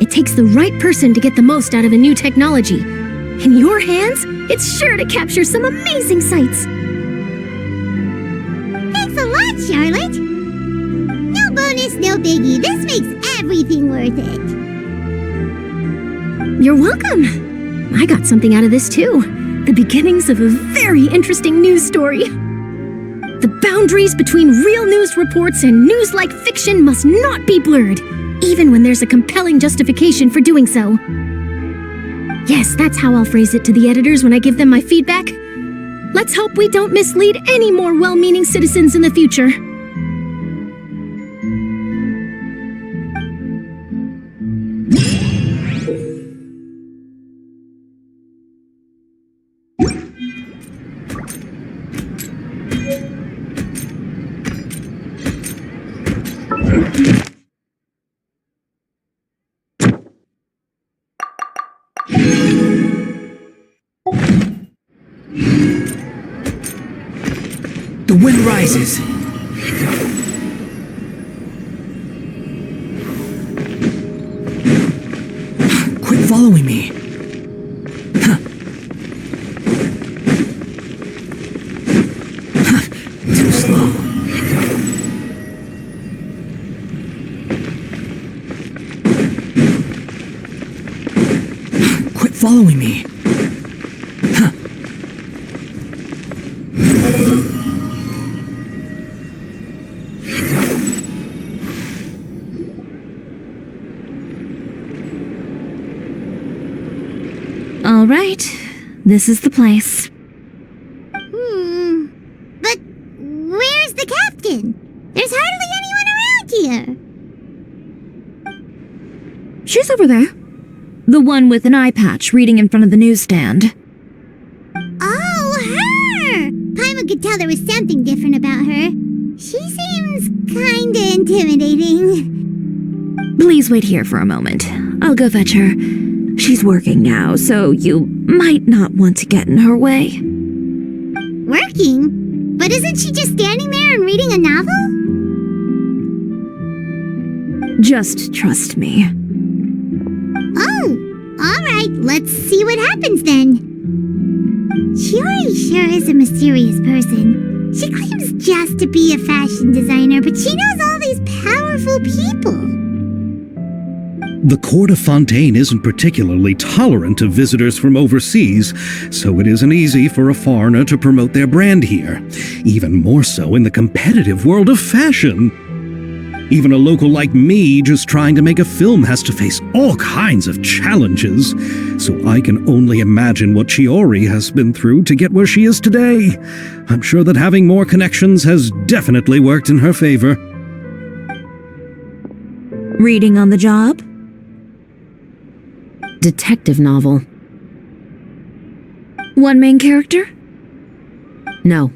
It takes the right person to get the most out of a new technology. In your hands, it's sure to capture some amazing sights. Thanks a lot, Charlotte. No bonus, no biggie. This makes everything worth it. You're welcome. I got something out of this too. The beginnings of a very interesting news story. The boundaries between real news reports and news-like fiction must not be blurred, even when there's a compelling justification for doing so. Yes, that's how I'll phrase it to the editors when I give them my feedback. Let's hope we don't mislead any more well-meaning citizens in the future. The wind rises. Quit following me. Too slow. Quit following me. All right, this is the place. But where's the captain? There's hardly anyone around here. She's over there. The one with an eye patch reading in front of the newsstand. Oh, her! Paimon could tell there was something different about her. She seems kinda intimidating. Please wait here for a moment. I'll go fetch her. She's working now, so you might not want to get in her way. Working? But isn't she just standing there and reading a novel? Just trust me. Oh, alright, let's see what happens then. Chiori sure is a mysterious person. She claims just to be a fashion designer, but she knows all these powerful people. The court of Fontaine isn't particularly tolerant of visitors from overseas, so it isn't easy for a foreigner to promote their brand here, even more so in the competitive world of fashion. Even a local like me just trying to make a film has to face all kinds of challenges, so I can only imagine what Chiori has been through to get where she is today. I'm sure that having more connections has definitely worked in her favor. Reading on the job? Detective novel. One main character? No.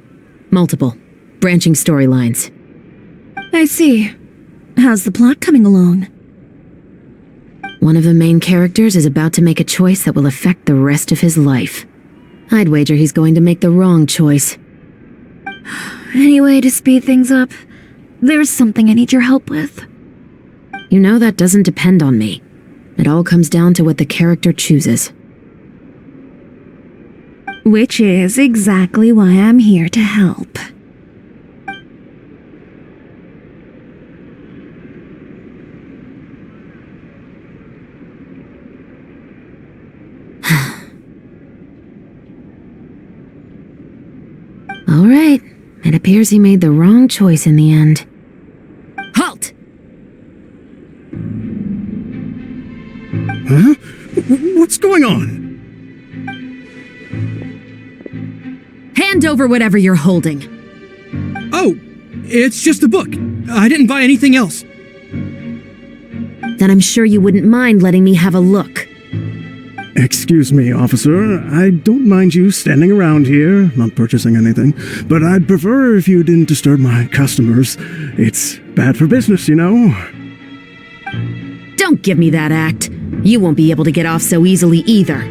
Multiple. Branching storylines. I see. How's the plot coming along? One of the main characters is about to make a choice that will affect the rest of his life. I'd wager he's going to make the wrong choice. Any way to speed things up? There's something I need your help with. You know that doesn't depend on me. It all comes down to what the character chooses. Which is exactly why I'm here to help. All right. It appears he made the wrong choice in the end. Halt! Huh? What's going on? Hand over whatever you're holding. Oh, it's just a book. I didn't buy anything else. Then I'm sure you wouldn't mind letting me have a look. Excuse me, officer. I don't mind you standing around here, not purchasing anything, but I'd prefer if you didn't disturb my customers. It's bad for business, you know. Don't give me that act. You won't be able to get off so easily either.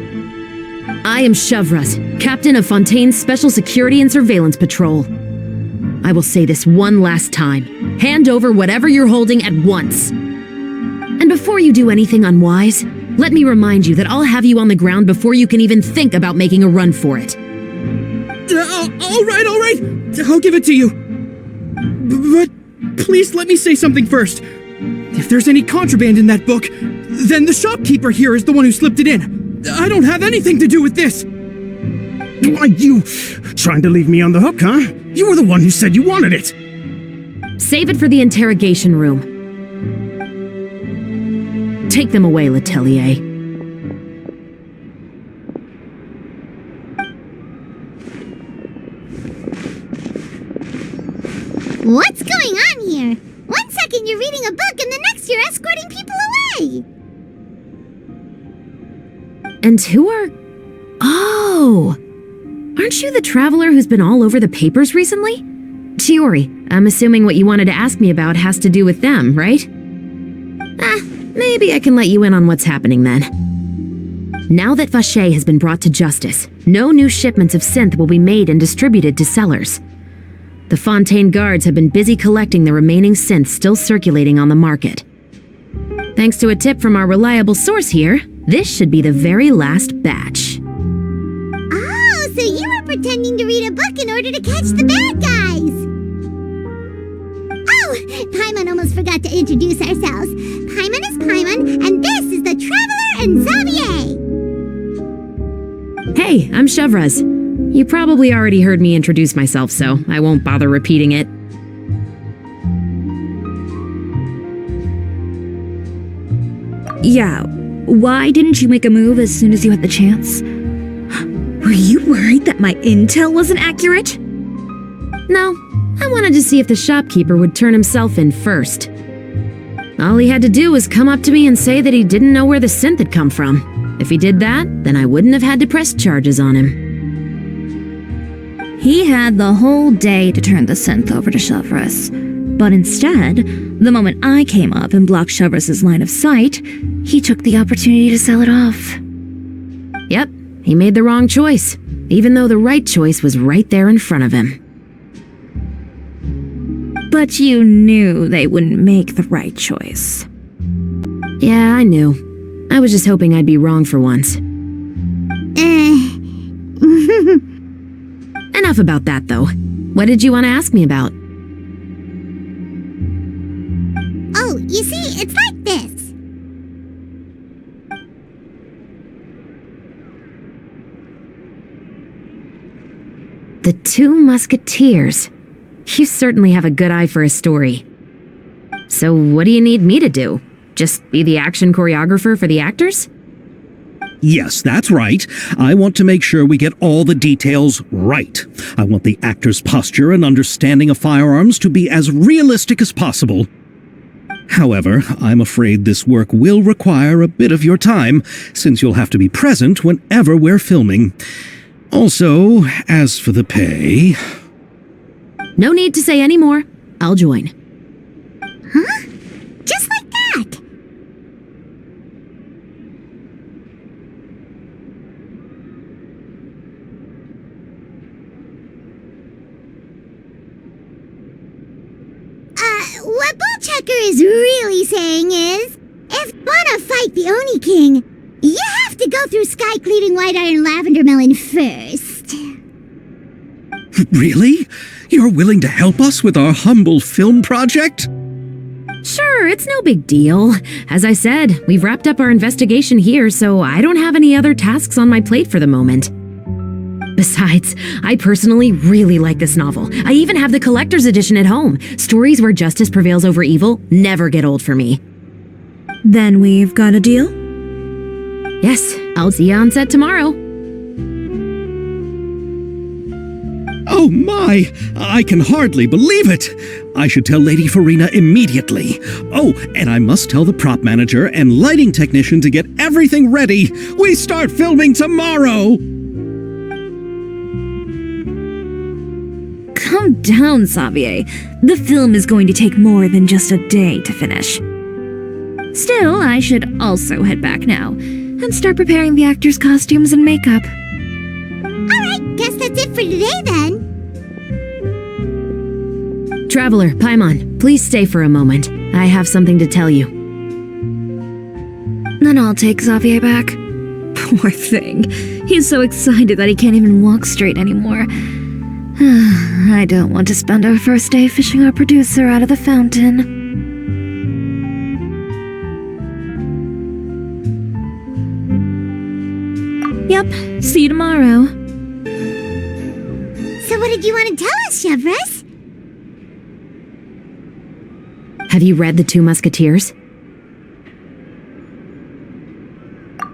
I am Shavras, captain of Fontaine's Special Security and Surveillance Patrol. I will say this one last time. Hand over whatever you're holding at once. And before you do anything unwise, let me remind you that I'll have you on the ground before you can even think about making a run for it. All right. I'll give it to you. But please let me say something first. If there's any contraband in that book, then the shopkeeper here is the one who slipped it in. I don't have anything to do with this. Why, you trying to leave me on the hook, huh? You were the one who said you wanted it. Save it for the interrogation room. Take them away, Letelier. What's going on here? One second you're reading a book and the next you're escorting people away. And who are... Oh! Aren't you the traveler who's been all over the papers recently? Chiori, I'm assuming what you wanted to ask me about has to do with them, right? Maybe I can let you in on what's happening then. Now that Vache has been brought to justice, no new shipments of synth will be made and distributed to sellers. The Fontaine guards have been busy collecting the remaining synth still circulating on the market. Thanks to a tip from our reliable source here, this should be the very last batch. Oh, so you were pretending to read a book in order to catch the bad guys. Oh, Paimon almost forgot to introduce ourselves. Paimon is Paimon, and this is the Traveler and Xavier. Hey, I'm Chevraz. You probably already heard me introduce myself, so I won't bother repeating it. Yeah, why didn't you make a move as soon as you had the chance? Were you worried that my intel wasn't accurate? No, I wanted to see if the shopkeeper would turn himself in first. All he had to do was come up to me and say that he didn't know where the synth had come from. If he did that, then I wouldn't have had to press charges on him. He had the whole day to turn the synth over to Chevraz. But instead, the moment I came up and blocked Chevraz's line of sight, he took the opportunity to sell it off. Yep, he made the wrong choice, even though the right choice was right there in front of him. But you knew they wouldn't make the right choice. Yeah, I knew. I was just hoping I'd be wrong for once. Enough about that, though. What did you want to ask me about? Oh, you see, it's like this. The Two Musketeers. You certainly have a good eye for a story. So what do you need me to do? Just be the action choreographer for the actors? Yes, that's right. I want to make sure we get all the details right. I want the actor's posture and understanding of firearms to be as realistic as possible. However, I'm afraid this work will require a bit of your time, since you'll have to be present whenever we're filming. Also, as for the pay... No need to say any more. I'll join. Huh? Just like that. What Bullchecker is really saying is, if you wanna fight the Oni King, you have to go through Sky Cleaning White Iron Lavender Melon first. Really? You're willing to help us with our humble film project? Sure, it's no big deal. As I said, we've wrapped up our investigation here, so I don't have any other tasks on my plate for the moment. Besides, I personally really like this novel. I even have the collector's edition at home. Stories where justice prevails over evil never get old for me. Then we've got a deal? Yes, I'll see you on set tomorrow. Oh my! I can hardly believe it! I should tell Lady Farina immediately. Oh, and I must tell the prop manager and lighting technician to get everything ready. We start filming tomorrow! Calm down, Xavier. The film is going to take more than just a day to finish. Still, I should also head back now and start preparing the actors' costumes and makeup. Alright, guess that's it for today then. Traveler, Paimon, please stay for a moment. I have something to tell you. Then I'll take Xavier back. Poor thing. He's so excited that he can't even walk straight anymore. I don't want to spend our first day fishing our producer out of the fountain. Yep, see you tomorrow. So what did you want to tell us, Chevres? Have you read The Two Musketeers?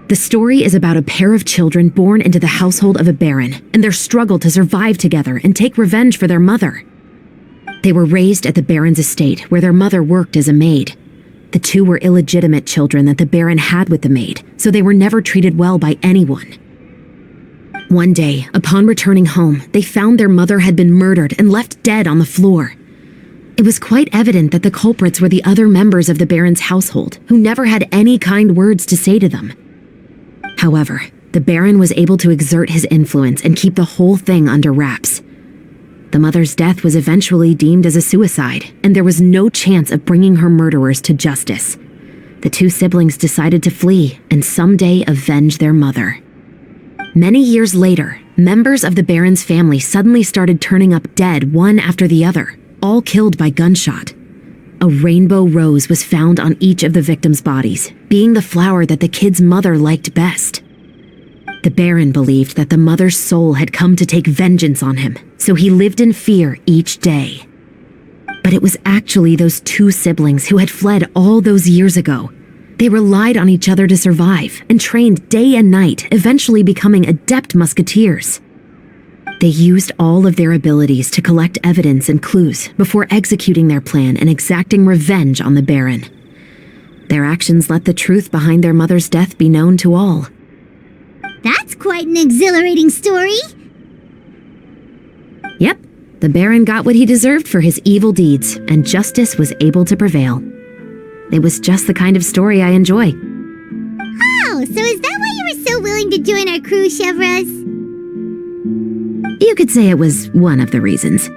The story is about a pair of children born into the household of a baron and their struggle to survive together and take revenge for their mother. They were raised at the baron's estate, where their mother worked as a maid. The two were illegitimate children that the baron had with the maid, so they were never treated well by anyone. One day, upon returning home, they found their mother had been murdered and left dead on the floor. It was quite evident that the culprits were the other members of the baron's household, who never had any kind words to say to them. However, the baron was able to exert his influence and keep the whole thing under wraps. The mother's death was eventually deemed as a suicide, and there was no chance of bringing her murderers to justice. The two siblings decided to flee and someday avenge their mother. Many years later, members of the baron's family suddenly started turning up dead one after the other, all killed by gunshot. A rainbow rose was found on each of the victims' bodies, being the flower that the kid's mother liked best. The baron believed that the mother's soul had come to take vengeance on him, so he lived in fear each day. But it was actually those two siblings who had fled all those years ago. They relied on each other to survive and trained day and night, eventually becoming adept musketeers. They used all of their abilities to collect evidence and clues before executing their plan and exacting revenge on the baron. Their actions let the truth behind their mother's death be known to all. That's quite an exhilarating story. Yep, the baron got what he deserved for his evil deeds, and justice was able to prevail. It was just the kind of story I enjoy. Oh, so is that why you were so willing to join our crew, Chevres? You could say it was one of the reasons.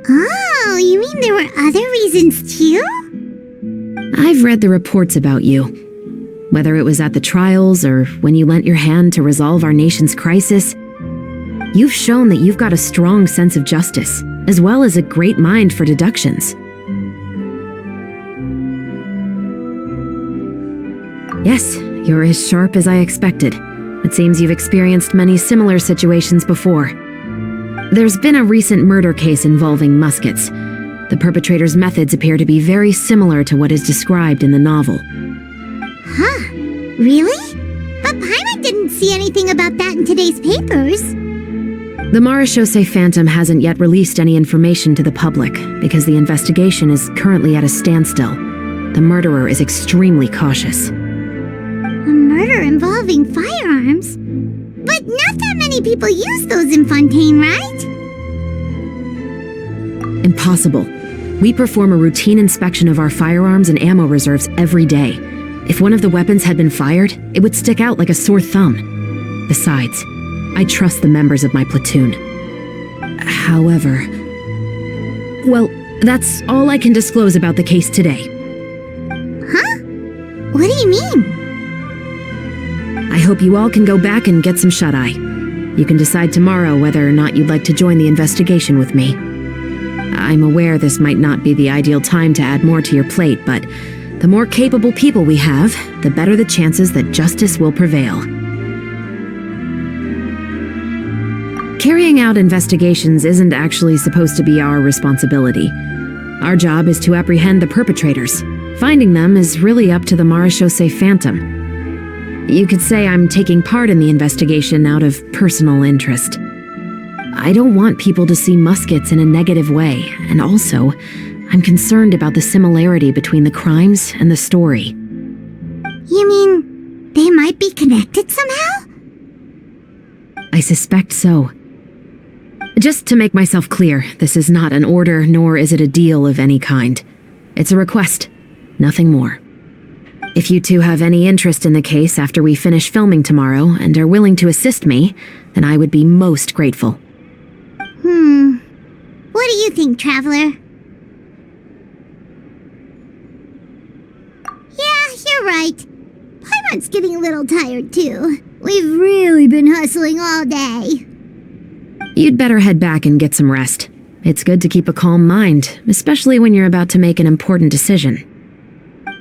Oh, you mean there were other reasons too? I've read the reports about you. Whether it was at the trials or when you lent your hand to resolve our nation's crisis, you've shown that you've got a strong sense of justice, as well as a great mind for deductions. Yes, you're as sharp as I expected. It seems you've experienced many similar situations before. There's been a recent murder case involving Muskets. The perpetrator's methods appear to be very similar to what is described in the novel. Huh? Really? But Paimon didn't see anything about that in today's papers. The Marechaussee Phantom hasn't yet released any information to the public because the investigation is currently at a standstill. The murderer is extremely cautious. A murder involving firearms? But not that many people use those in Fontaine, right? Impossible. We perform a routine inspection of our firearms and ammo reserves every day. If one of the weapons had been fired, it would stick out like a sore thumb. Besides, I trust the members of my platoon. However... Well, that's all I can disclose about the case today. Huh? What do you mean? I hope you all can go back and get some shut-eye. You can decide tomorrow whether or not you'd like to join the investigation with me. I'm aware this might not be the ideal time to add more to your plate, but the more capable people we have, the better the chances that justice will prevail. Carrying out investigations isn't actually supposed to be our responsibility. Our job is to apprehend the perpetrators. Finding them is really up to the Marechaussee Phantom. You could say I'm taking part in the investigation out of personal interest. I don't want people to see Muskets in a negative way, and also, I'm concerned about the similarity between the crimes and the story. You mean they might be connected somehow? I suspect so. Just to make myself clear, this is not an order, nor is it a deal of any kind. It's a request, nothing more. If you two have any interest in the case after we finish filming tomorrow and are willing to assist me, then I would be most grateful. What do you think, Traveler? Yeah, you're right. Paimon's getting a little tired too. We've really been hustling all day. You'd better head back and get some rest. It's good to keep a calm mind, especially when you're about to make an important decision.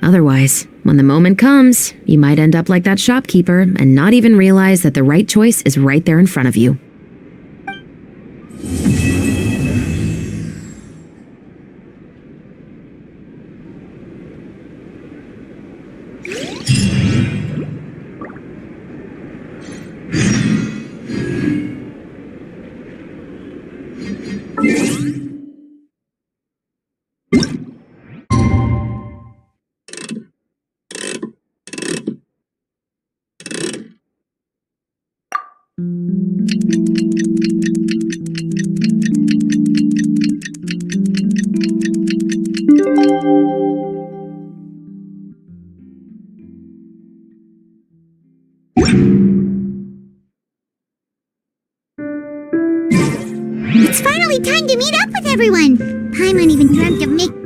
Otherwise, when the moment comes, you might end up like that shopkeeper and not even realize that the right choice is right there in front of you. It's finally time to meet up with everyone. Paimon even dreamt of making...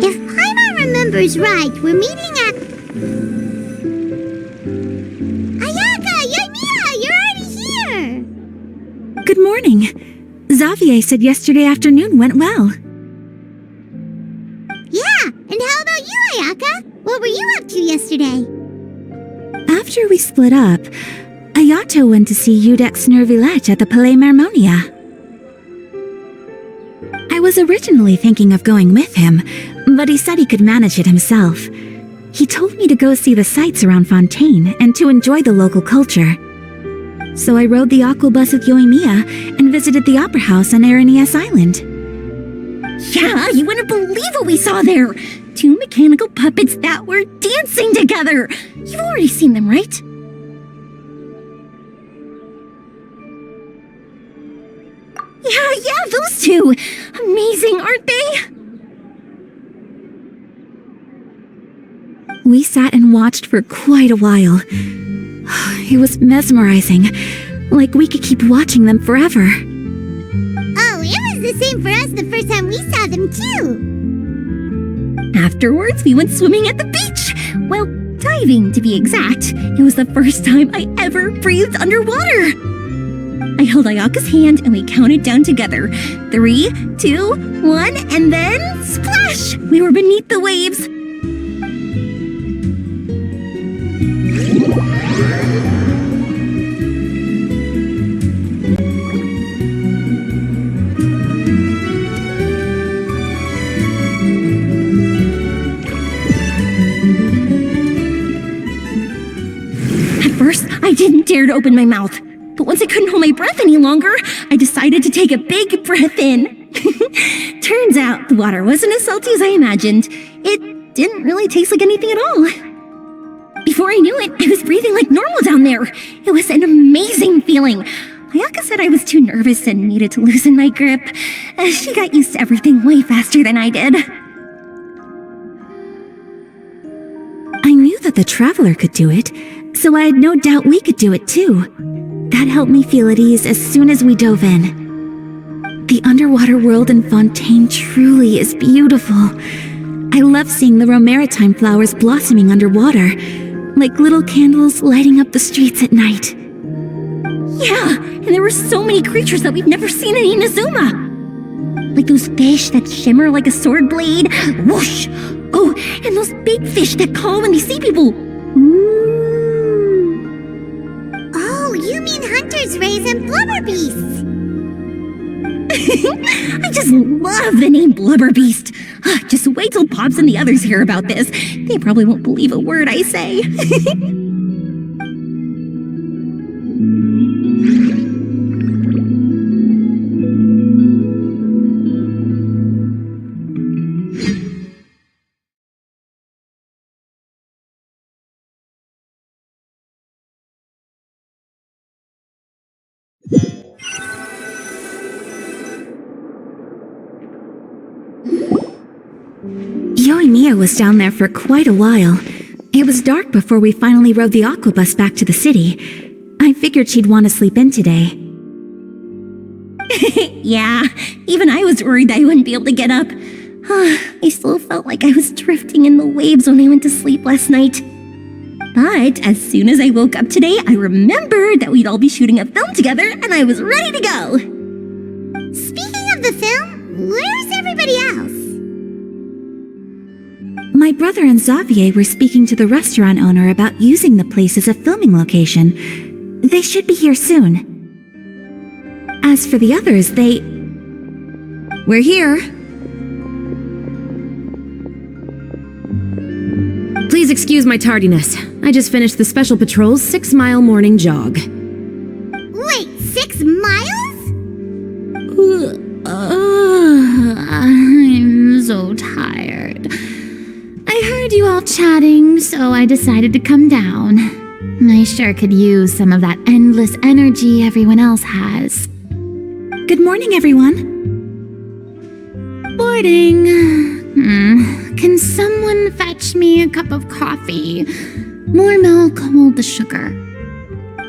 If Paimon remembers right, we're meeting at... Ayaka! Yoimiya! You're already here! Good morning. Xavier said yesterday afternoon went well. Yeah, and how about you, Ayaka? What were you up to yesterday? After we split up, Ayato went to see Udex Nervilette at the Palais Marmonia. I was originally thinking of going with him, but he said he could manage it himself. He told me to go see the sights around Fontaine and to enjoy the local culture. So I rode the aqua bus with Yoimiya and visited the opera house on Aranias Island. Yeah, you wouldn't believe what we saw there! 2 mechanical puppets that were dancing together! You've already seen them, right? Yeah, those two! Amazing, aren't they? We sat and watched for quite a while. It was mesmerizing, like we could keep watching them forever. Oh, it was the same for us the first time we saw them too. Afterwards, we went swimming at the beach! Well, diving to be exact. It was the first time I ever breathed underwater! I held Ayaka's hand and we counted down together. 3, 2, 1, and then splash! We were beneath the waves. At first, I didn't dare to open my mouth. But once I couldn't hold my breath any longer, I decided to take a big breath in. Turns out the water wasn't as salty as I imagined. It didn't really taste like anything at all. Before I knew it, I was breathing like normal down there. It was an amazing feeling. Ayaka said I was too nervous and needed to loosen my grip. She got used to everything way faster than I did. I knew that the Traveler could do it, so I had no doubt we could do it too. That helped me feel at ease as soon as we dove in. The underwater world in Fontaine truly is beautiful. I love seeing the Romaritime flowers blossoming underwater, like little candles lighting up the streets at night. Yeah, and there were so many creatures that we've never seen in Inazuma. Like those fish that shimmer like a sword blade. Whoosh! Oh, and those big fish that call when they see people. Oh, you mean hunters rays and blubber beasts. I just love the name Blubber Beast. Just wait till Pops and the others hear about this. They probably won't believe a word I say. Yoimiya was down there for quite a while. It was dark before we finally rode the aquabus back to the city. I figured she'd want to sleep in today. Yeah, even I was worried I wouldn't be able to get up. I still felt like I was drifting in the waves when I went to sleep last night. But as soon as I woke up today, I remembered that we'd all be shooting a film together, and I was ready to go. Speaking of the film, where's everybody else? My brother and Xavier were speaking to the restaurant owner about using the place as a filming location. They should be here soon. As for the others, We're here. Please excuse my tardiness. I just finished the Special Patrol's 6-mile morning jog. Wait, 6 miles? I'm so tired. I heard you all chatting, so I decided to come down. I sure could use some of that endless energy everyone else has. Good morning, everyone. Morning. Can someone fetch me a cup of coffee? More milk, hold the sugar.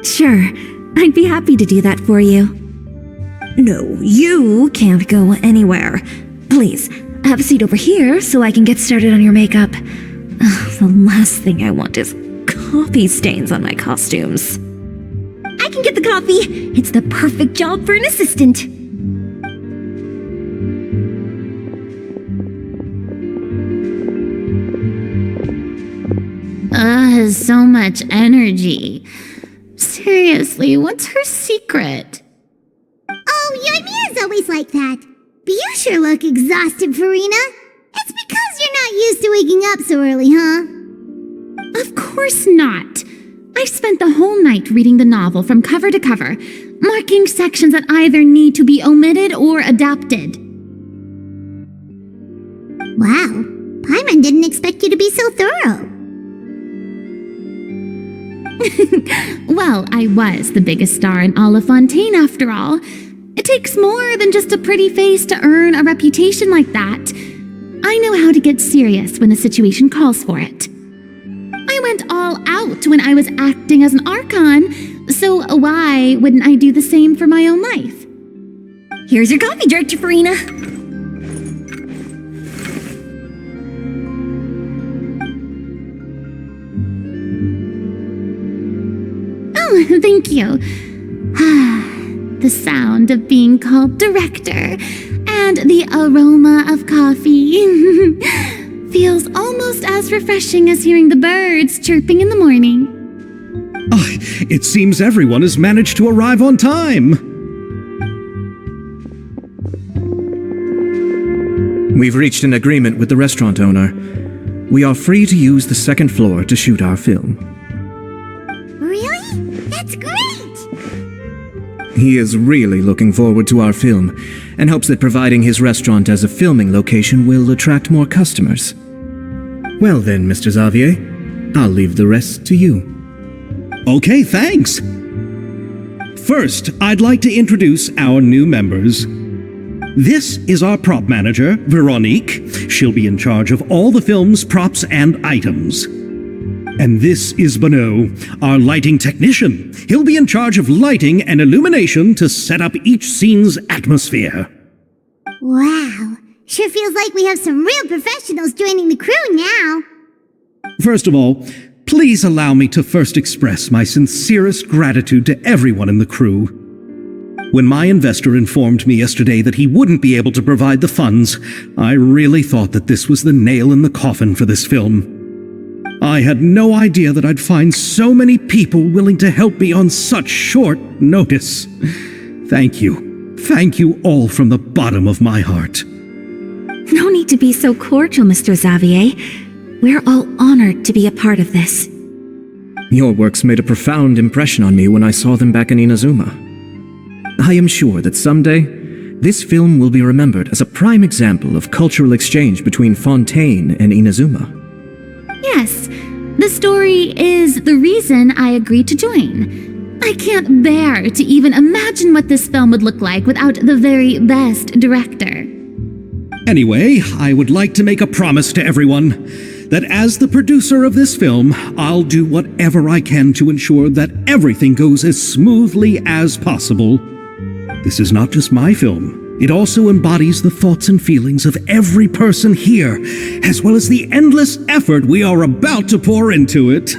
Sure, I'd be happy to do that for you. No, you can't go anywhere. Please, have a seat over here so I can get started on your makeup. The last thing I want is coffee stains on my costumes. I can get the coffee. It's the perfect job for an assistant. So much energy. Seriously, what's her secret? Oh, Yoimiya's always like that. But you sure look exhausted, Farina. It's because you're not used to waking up so early, huh? Of course not. I spent the whole night reading the novel from cover to cover, marking sections that either need to be omitted or adapted. Wow, Paimon didn't expect you to be so thorough. Well, I was the biggest star in all of Fontaine after all. It takes more than just a pretty face to earn a reputation like that. I know how to get serious when the situation calls for it. I went all out when I was acting as an Archon, so why wouldn't I do the same for my own life? Here's your coffee, Director Farina. Oh, thank you. The sound of being called director and the aroma of coffee feels almost as refreshing as hearing the birds chirping in the morning. Oh, it seems everyone has managed to arrive on time. We've reached an agreement with the restaurant owner. We are free to use the second floor to shoot our film. Really? That's great! He is really looking forward to our film and hopes that providing his restaurant as a filming location will attract more customers. Well then, Mr. Xavier, I'll leave the rest to you. Okay, thanks. First, I'd like to introduce our new members. This is our prop manager, Veronique. She'll be in charge of all the film's props and items. And this is Bono, our lighting technician. He'll be in charge of lighting and illumination to set up each scene's atmosphere. Wow, sure feels like we have some real professionals joining the crew now. First of all, please allow me to first express my sincerest gratitude to everyone in the crew. When my investor informed me yesterday that he wouldn't be able to provide the funds, I really thought that this was the nail in the coffin for this film. I had no idea that I'd find so many people willing to help me on such short notice. Thank you. Thank you all from the bottom of my heart. No need to be so cordial, Mr. Xavier. We're all honored to be a part of this. Your works made a profound impression on me when I saw them back in Inazuma. I am sure that someday, this film will be remembered as a prime example of cultural exchange between Fontaine and Inazuma. Yes, the story is the reason I agreed to join. I can't bear to even imagine what this film would look like without the very best director. Anyway, I would like to make a promise to everyone. that as the producer of this film, I'll do whatever I can to ensure that everything goes as smoothly as possible. This is not just my film. It also embodies the thoughts and feelings of every person here, as well as the endless effort we are about to pour into it.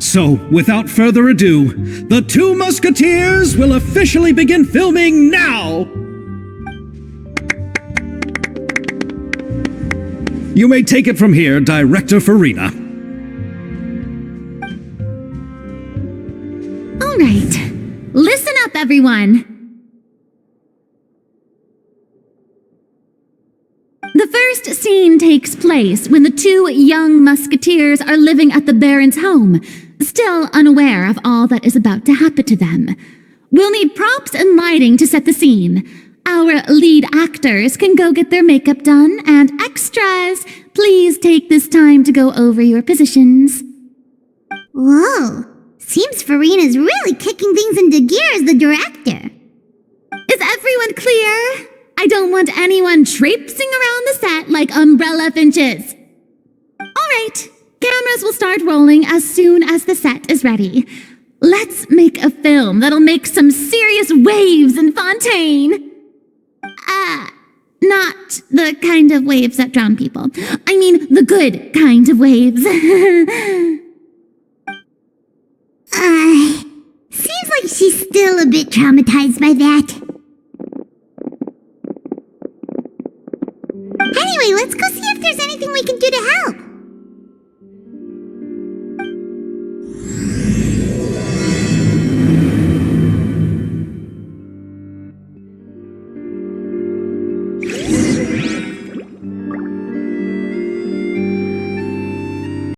So, without further ado, the Two Musketeers will officially begin filming now! You may take it from here, Director Farina. All right. Listen up, everyone. The first scene takes place when the two young musketeers are living at the Baron's home, still unaware of all that is about to happen to them. We'll need props and lighting to set the scene. Our lead actors can go get their makeup done, and extras, please take this time to go over your positions. Whoa. Seems Farina's really kicking things into gear as the director. Is everyone clear? I don't want anyone traipsing around the set like umbrella finches. All right, cameras will start rolling as soon as the set is ready. Let's make a film that'll make some serious waves in Fontaine. Not the kind of waves that drown people. I mean the good kind of waves. Seems like she's still a bit traumatized by that. Anyway, let's go see if there's anything we can do to help.